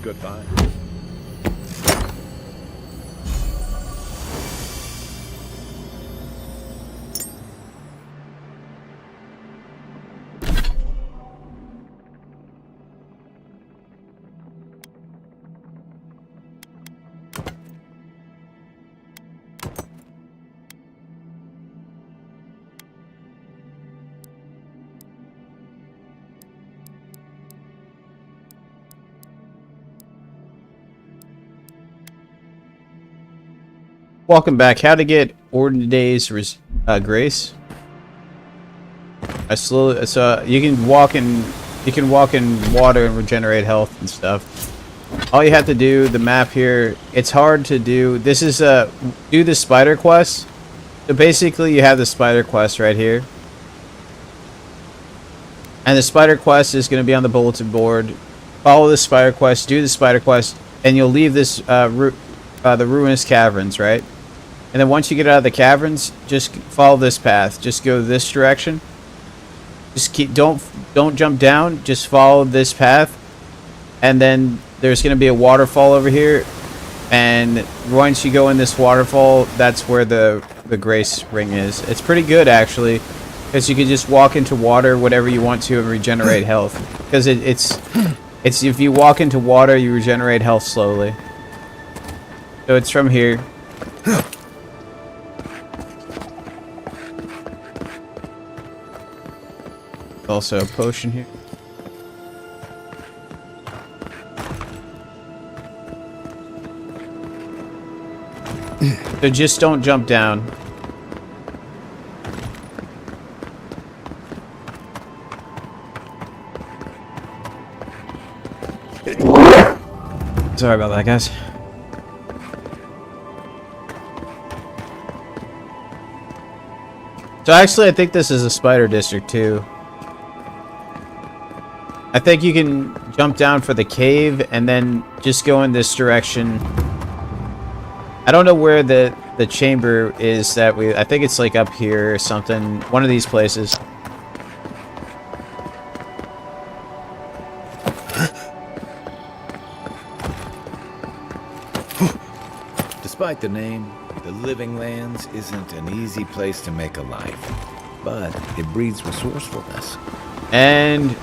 P: Goodbye.
A: Welcome back. How to get Ordinary Days Grace. So you can walk in water and regenerate health and stuff. All you have to do, the map here, it's hard to do. This is do the spider quest. So basically you have the spider quest right here. And the spider quest is going to be on the bulletin board. Follow the spider quest, do the spider quest, and you'll leave this the ruinous caverns, right? And then once you get out of the caverns, just follow this path. Just go this direction. Just don't jump down. Just follow this path. And then there's going to be a waterfall over here. And once you go in this waterfall, that's where the grace ring is. It's pretty good actually, because you can just walk into water whatever you want to and regenerate health. Because it's if you walk into water, you regenerate health slowly. So it's from here. Also a potion here. So just don't jump down. Sorry about that, guys. So actually, I think this is a spider district too. I think you can jump down for the cave and then just go in this direction. I don't know where the chamber is that I think it's like up here or something. One of these places.
H: Despite the name, the Living Lands isn't an easy place to make a life, but it breeds resourcefulness.
A: And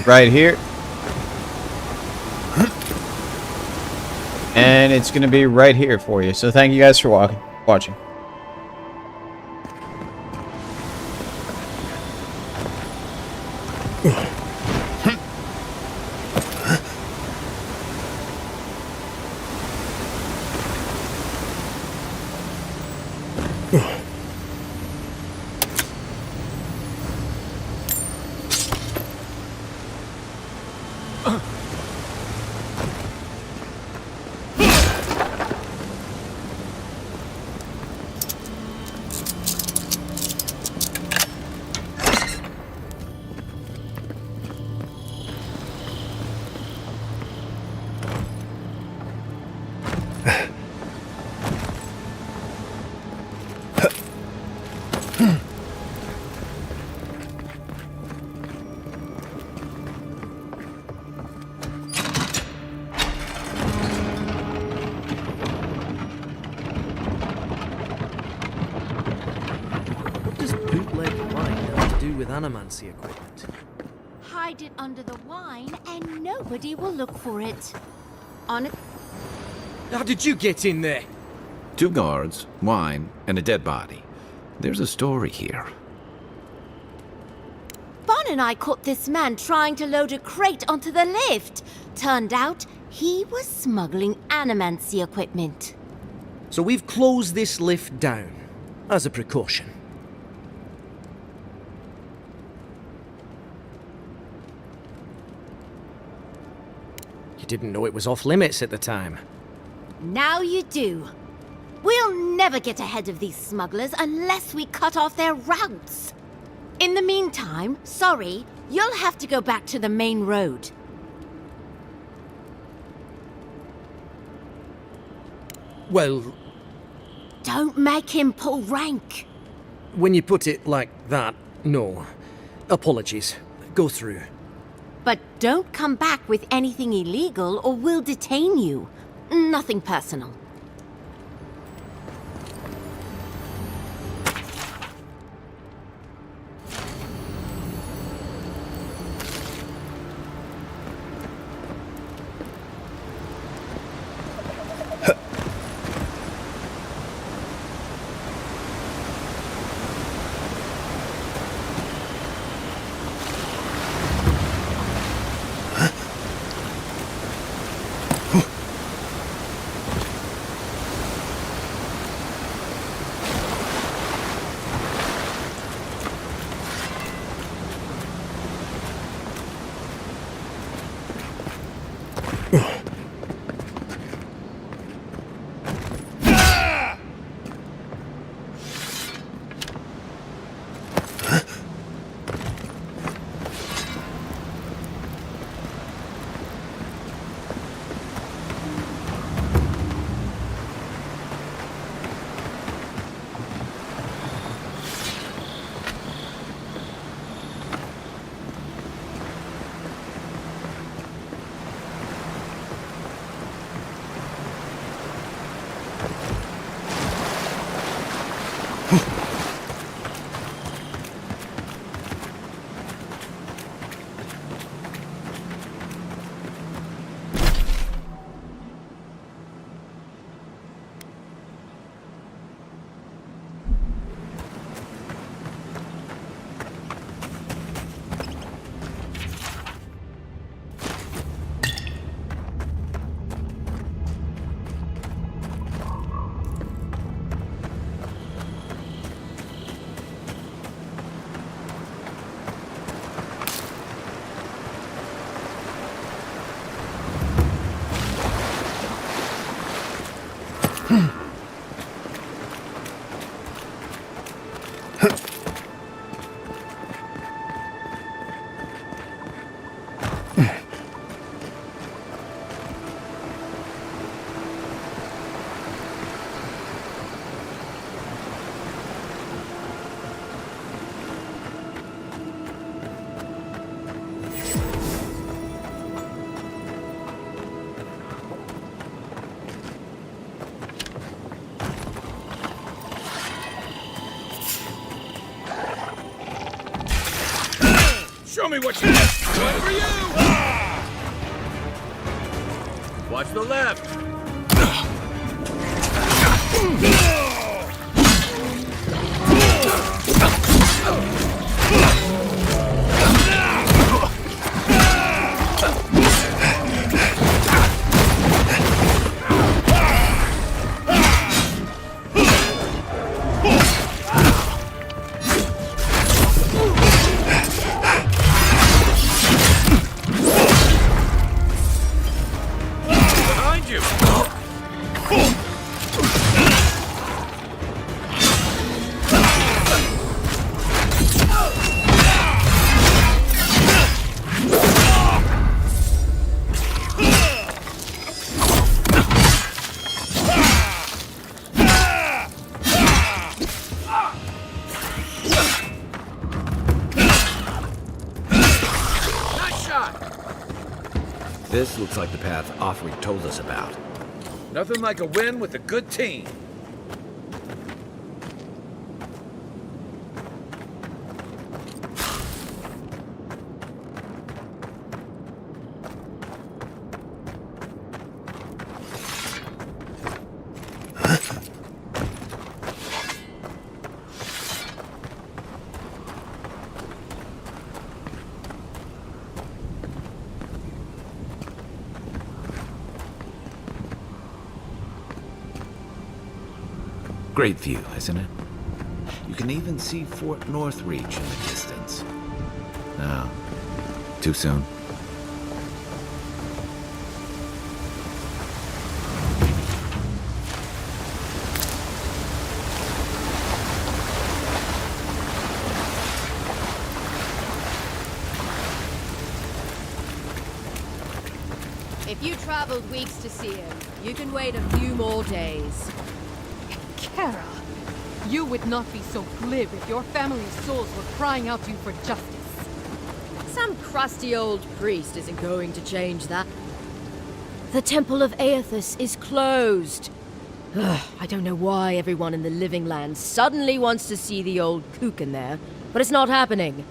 A: right here. And it's going to be right here for you. So thank you guys for watching.
Q: What does bootleg wine have to do with animancy equipment?
C: Hide it under the wine and nobody will look for it. On it.
Q: How did you get in there?
H: 2 guards, wine, and a dead body. There's a story here.
C: Bon and I caught this man trying to load a crate onto the lift. Turned out he was smuggling animancy equipment.
Q: So we've closed this lift down, as a precaution. You didn't know it was off limits at the time.
C: Now you do. We'll never get ahead of these smugglers unless we cut off their routes. In the meantime, sorry, you'll have to go back to the main road.
Q: Well,
C: don't make him pull rank.
Q: When you put it like that, no. Apologies. Go through.
C: But don't come back with anything illegal or we'll detain you. Nothing personal.
D: me what you got. One for you.
H: Watch the left.
D: Behind you. Nice shot.
H: This looks like the path Offrey told us about.
D: Nothing like a win with a good team.
H: Great view, isn't it? You can even see Fort Northreach in the distance. No, too soon.
G: If you traveled weeks to see him, you can wait a few more days.
R: Kara, you would not be so glib if your family's souls were crying out to you for justice.
G: Some crusty old priest isn't going to change that. The Temple of Aethys is closed. Ugh, I don't know why everyone in the Living Land suddenly wants to see the old kook in there, but it's not happening.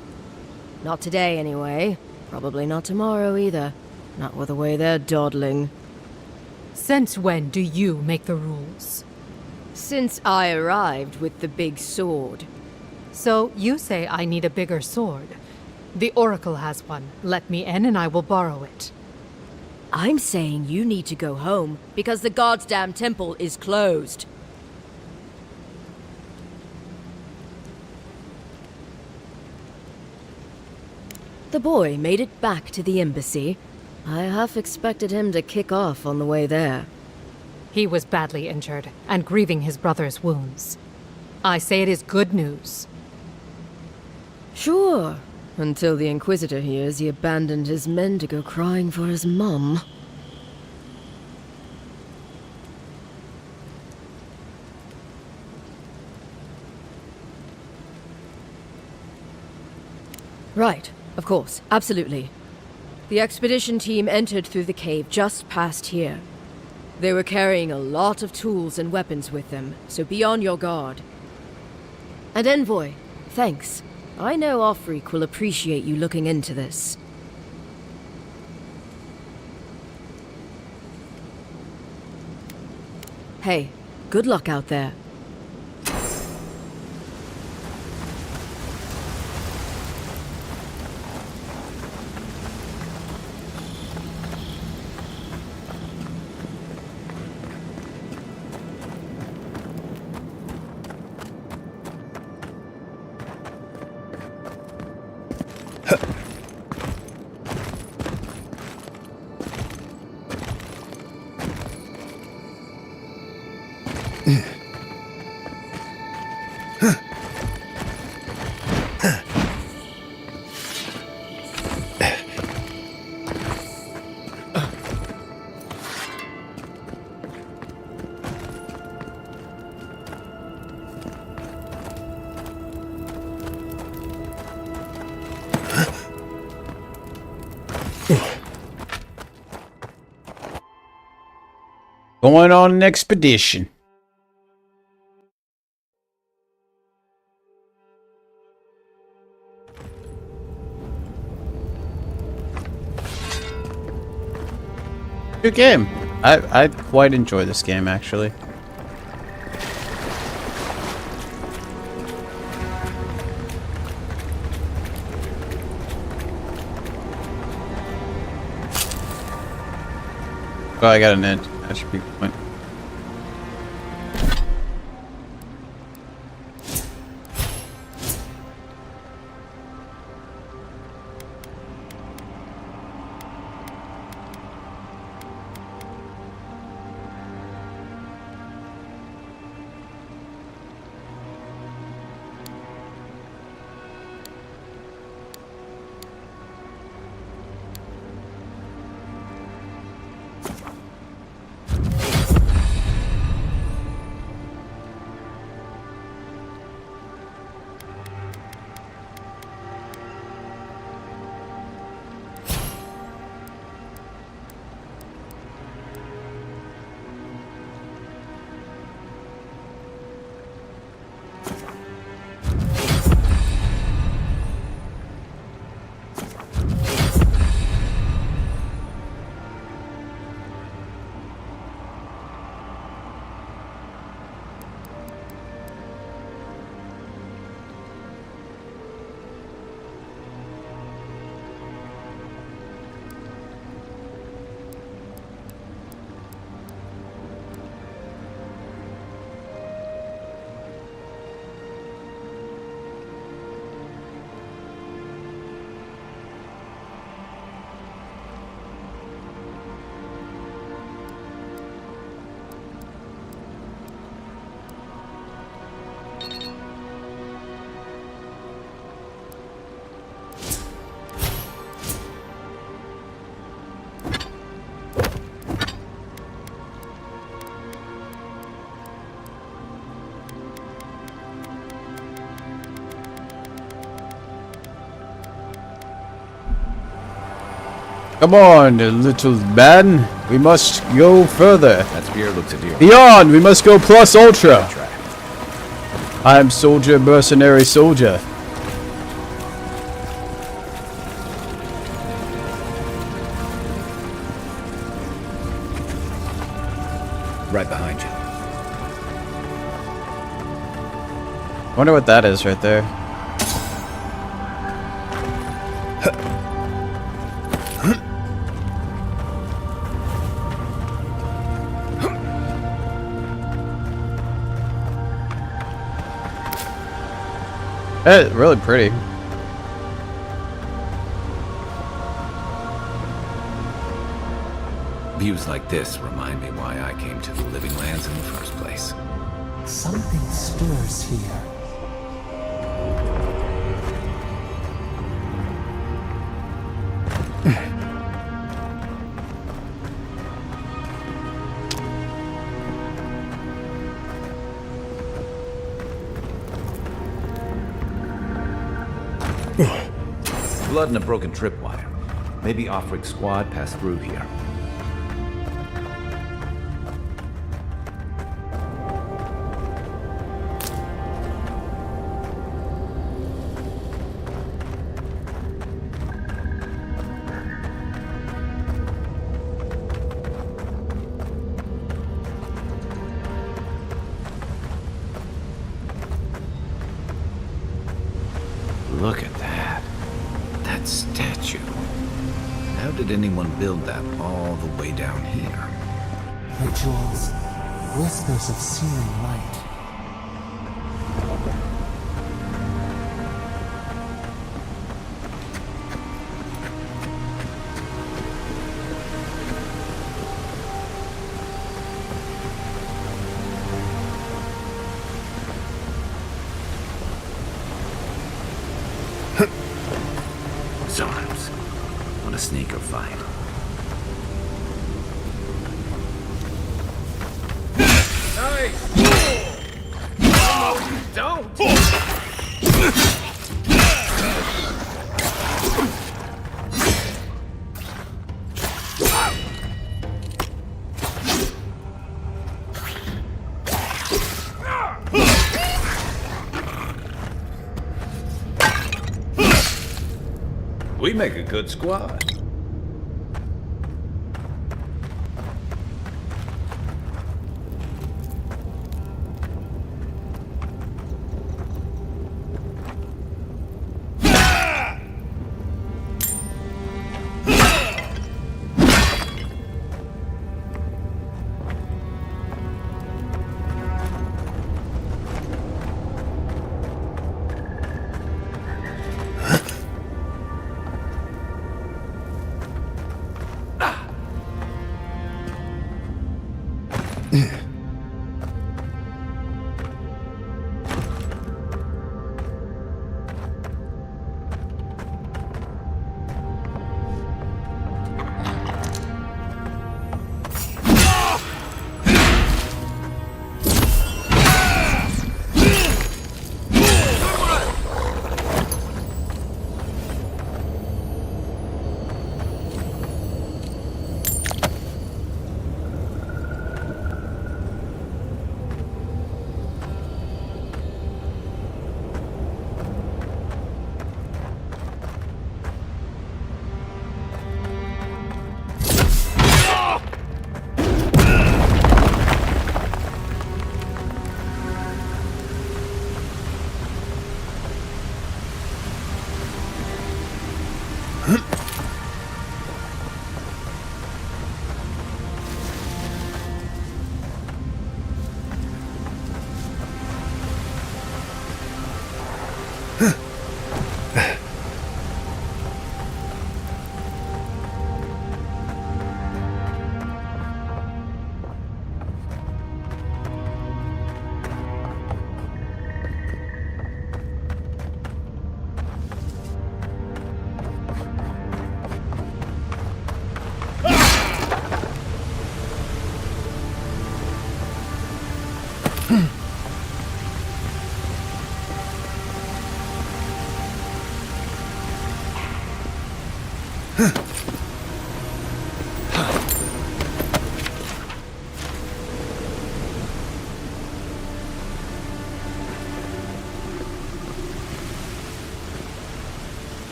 G: Not today, anyway. Probably not tomorrow, either. Not with the way they're dawdling.
R: Since when do you make the rules?
G: Since I arrived with the big sword.
R: So you say I need a bigger sword. The Oracle has one. Let me in and I will borrow it.
G: I'm saying you need to go home because the goddamn temple is closed. The boy made it back to the embassy. I half expected him to kick off on the way there.
R: He was badly injured and grieving his brother's wounds. I say it is good news.
G: Sure, until the Inquisitor hears he abandoned his men to go crying for his mum. Right, of course, absolutely. The expedition team entered through the cave just past here. They were carrying a lot of tools and weapons with them, so be on your guard. And Envoy, thanks. I know Offreak will appreciate you looking into this. Hey, good luck out there.
A: Going on an expedition. Good game. I quite enjoy this game, actually. Oh, I got an attribute point. Come on, little man. We must go further.
H: That spear looks a deal.
A: Beyond, we must go plus ultra. I am soldier, mercenary soldier.
H: Right behind you.
A: Wonder what that is right there. Really pretty.
H: Views like this remind me why I came to the Living Lands in the first place.
I: Something stirs here.
H: Blood and a broken tripwire. Maybe Offric squad passed through here. Look at that. That statue. How did anyone build that all the way down here?
I: Rituals, whispers of searing light.
H: Arms. What a sneaker fight.
D: Nice! Oh, don't!
H: We make a good squad.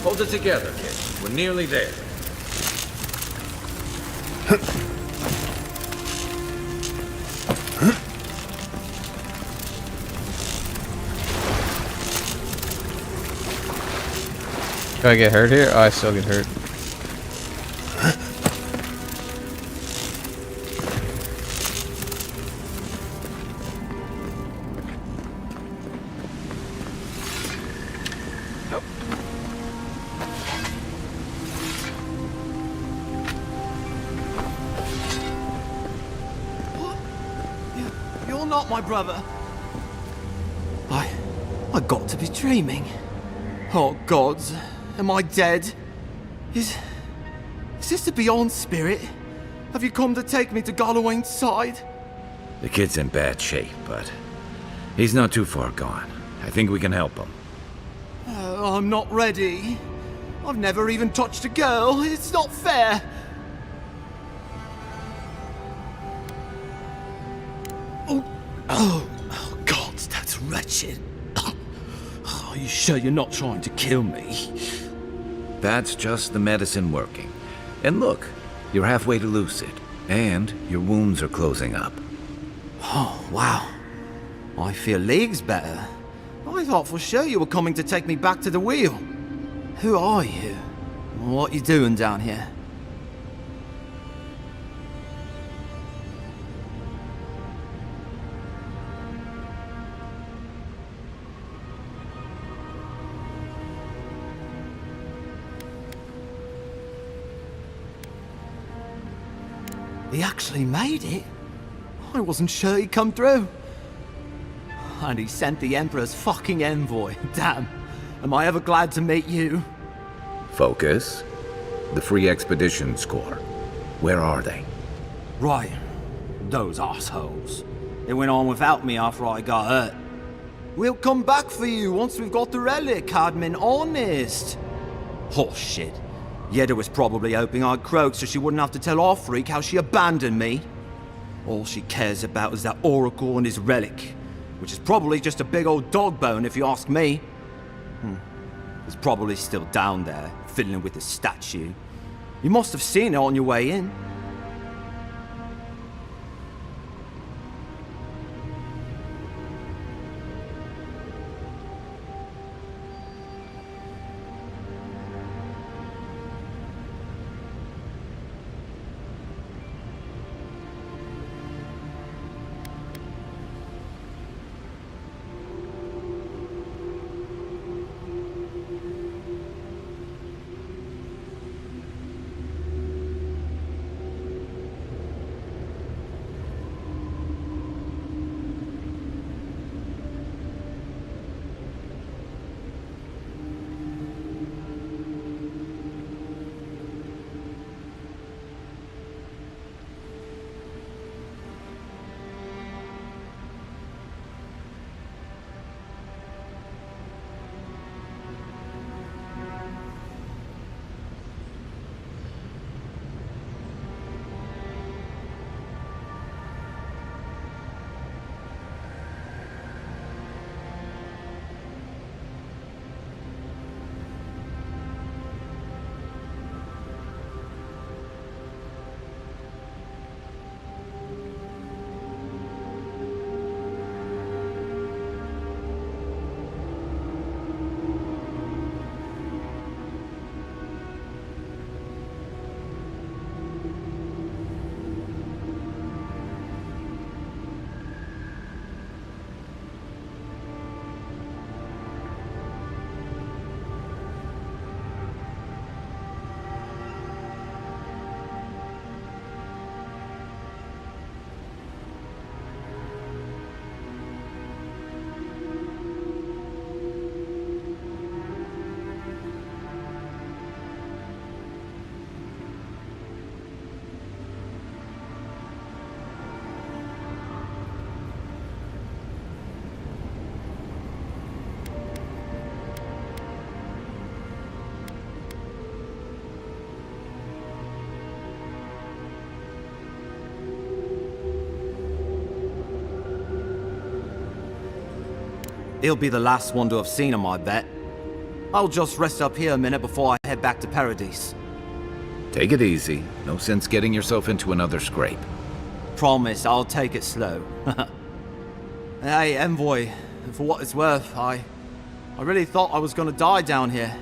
H: Hold it together, kid. We're nearly there.
A: Do I get hurt here? Oh, I still get hurt.
B: You're not my brother. I got to be dreaming. Oh gods, am I dead? Is this the Beyond Spirit? Have you come to take me to Gallowayne's side?
H: The kid's in bad shape, but he's not too far gone. I think we can help him.
B: I'm not ready. I've never even touched a girl. It's not fair. Oh, God, that's wretched. Are you sure you're not trying to kill me?
H: That's just the medicine working. And look, you're halfway to lucid, and your wounds are closing up.
B: Oh, wow. I feel leagues better. I thought for sure you were coming to take me back to the wheel. Who are you? What you doing down here? He actually made it. I wasn't sure he'd come through. And he sent the Emperor's fucking envoy. Damn. Am I ever glad to meet you?
H: Focus. The Free Expeditions Corps. Where are they?
B: Right. Those assholes. They went on without me after I got hurt. We'll come back for you once we've got the relic, Cadman, honest. Horse shit. Yeda was probably hoping I'd croak so she wouldn't have to tell our freak how she abandoned me. All she cares about is that Oracle and his relic, which is probably just a big old dog bone if you ask me. It's probably still down there, fiddling with the statue. You must have seen it on your way in.
S: He'll be the last one to have seen him, I bet. I'll just rest up here a minute before I head back to Paradise.
H: Take it easy. No sense getting yourself into another scrape.
S: Promise, I'll take it slow. Hey, Envoy, for what it's worth, I really thought I was gonna die down here.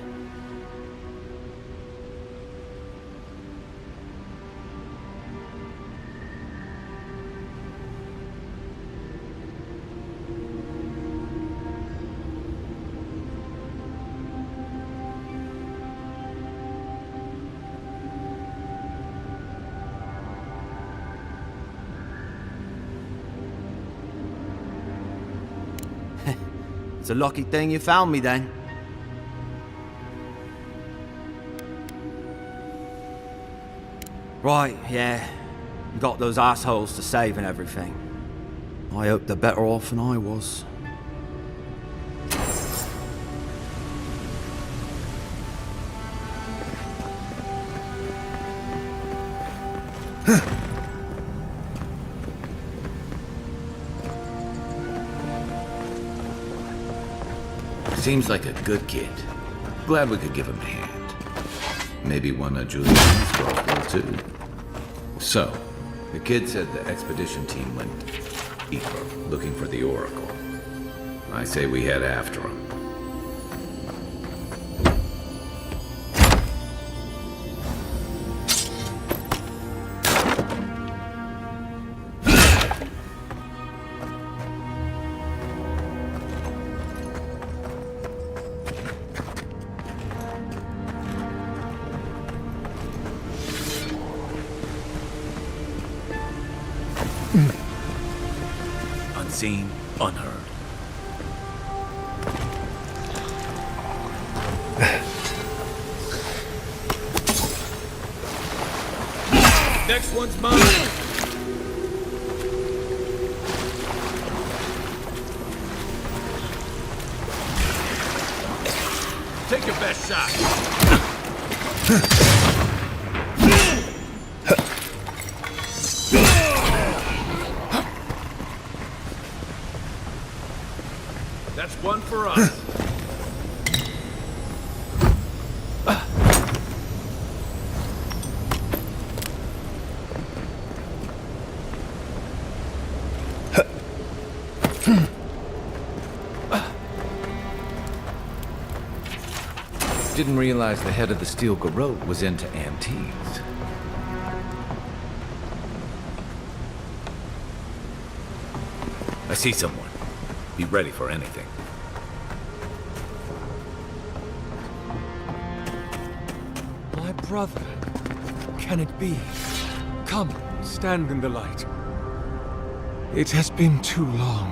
S: It's a lucky thing you found me then. Right, yeah. Got those assholes to save and everything. I hope they're better off than I was.
H: Seems like a good kid. Glad we could give him a hand. Maybe one of Julian's girls will too. So, the kid said the expedition team went deeper, looking for the Oracle. I say we head after him. Unseen, unheard.
D: Next one's mine. Take your best shot. That's one for us.
H: Didn't realize the head of the Steel Garrote was into antiques. I see someone. Be ready for anything.
N: My brother. Can it be? Come, stand in the light. It has been too long.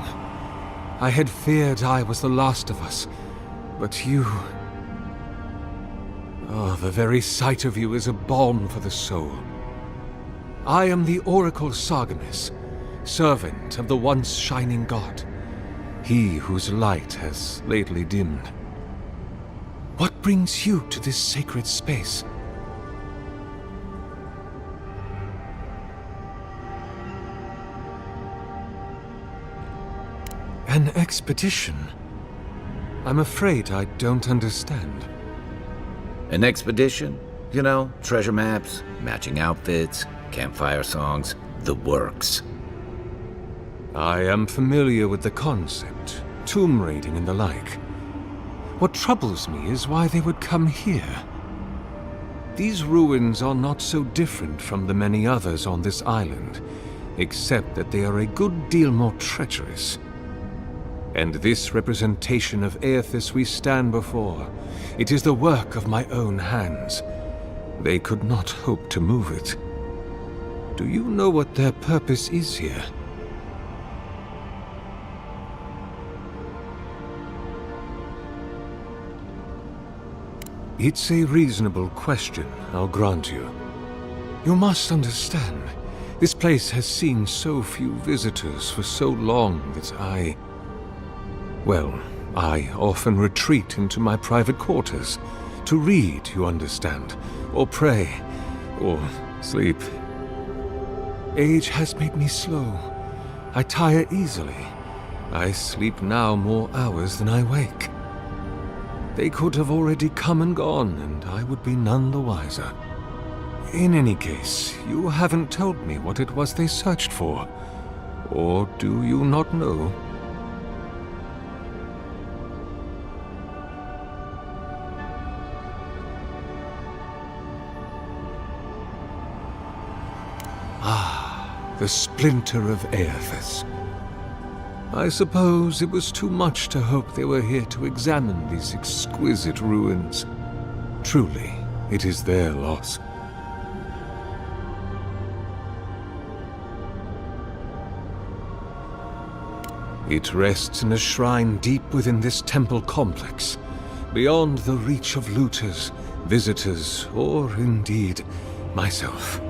N: I had feared I was the last of us, but you... Oh, the very sight of you is a balm for the soul. I am the Oracle Sargemus, servant of the once shining god. He whose light has lately dimmed. What brings you to this sacred space? An expedition? I'm afraid I don't understand.
H: An expedition? You know, treasure maps, matching outfits, campfire songs, the works.
N: I am familiar with the concept, tomb raiding and the like. What troubles me is why they would come here. These ruins are not so different from the many others on this island, except that they are a good deal more treacherous. And this representation of Aethys we stand before, it is the work of my own hands. They could not hope to move it. Do you know what their purpose is here? It's a reasonable question, I'll grant you. You must understand, this place has seen so few visitors for so long that I often retreat into my private quarters. To read, you understand, or pray, or sleep. Age has made me slow. I tire easily, I sleep now more hours than I wake. They could have already come and gone, and I would be none the wiser. In any case, you haven't told me what it was they searched for. Or do you not know? Ah, the splinter of Aethys. I suppose it was too much to hope they were here to examine these exquisite ruins. Truly, it is their loss. It rests in a shrine deep within this temple complex, beyond the reach of looters, visitors, or indeed, myself.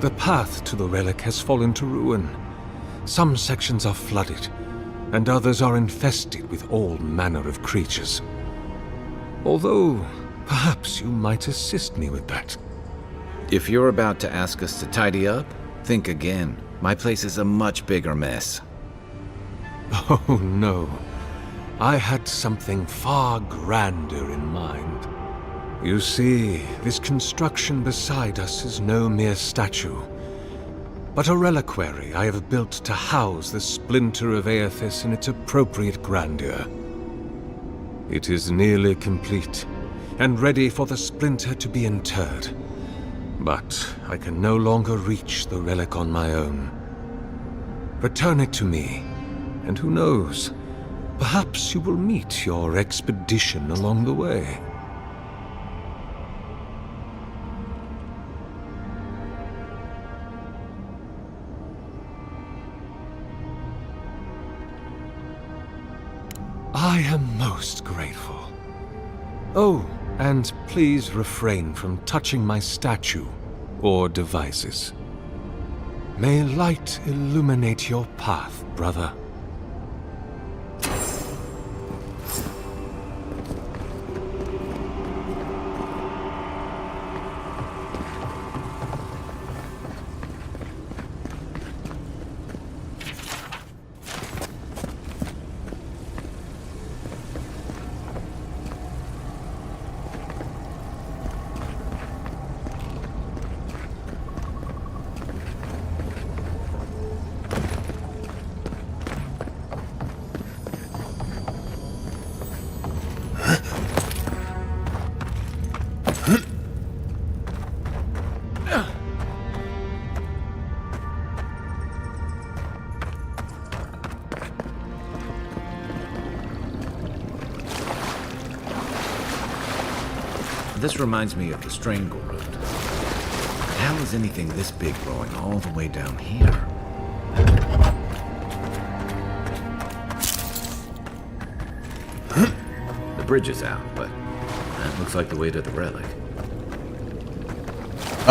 N: The path to the relic has fallen to ruin. Some sections are flooded, and others are infested with all manner of creatures. Although, perhaps you might assist me with that.
H: If you're about to ask us to tidy up, think again. My place is a much bigger mess.
N: Oh no. I had something far grander in mind. You see, this construction beside us is no mere statue, but a reliquary I have built to house the splinter of Aethys in its appropriate grandeur. It is nearly complete, and ready for the splinter to be interred. But I can no longer reach the relic on my own. Return it to me, and who knows, perhaps you will meet your expedition along the way. I am most grateful. Oh, and please refrain from touching my statue or devices. May light illuminate your path, brother.
H: This reminds me of the Strangle Road. How is anything this big growing all the way down here? The bridge is out, but that looks like the way to the relic.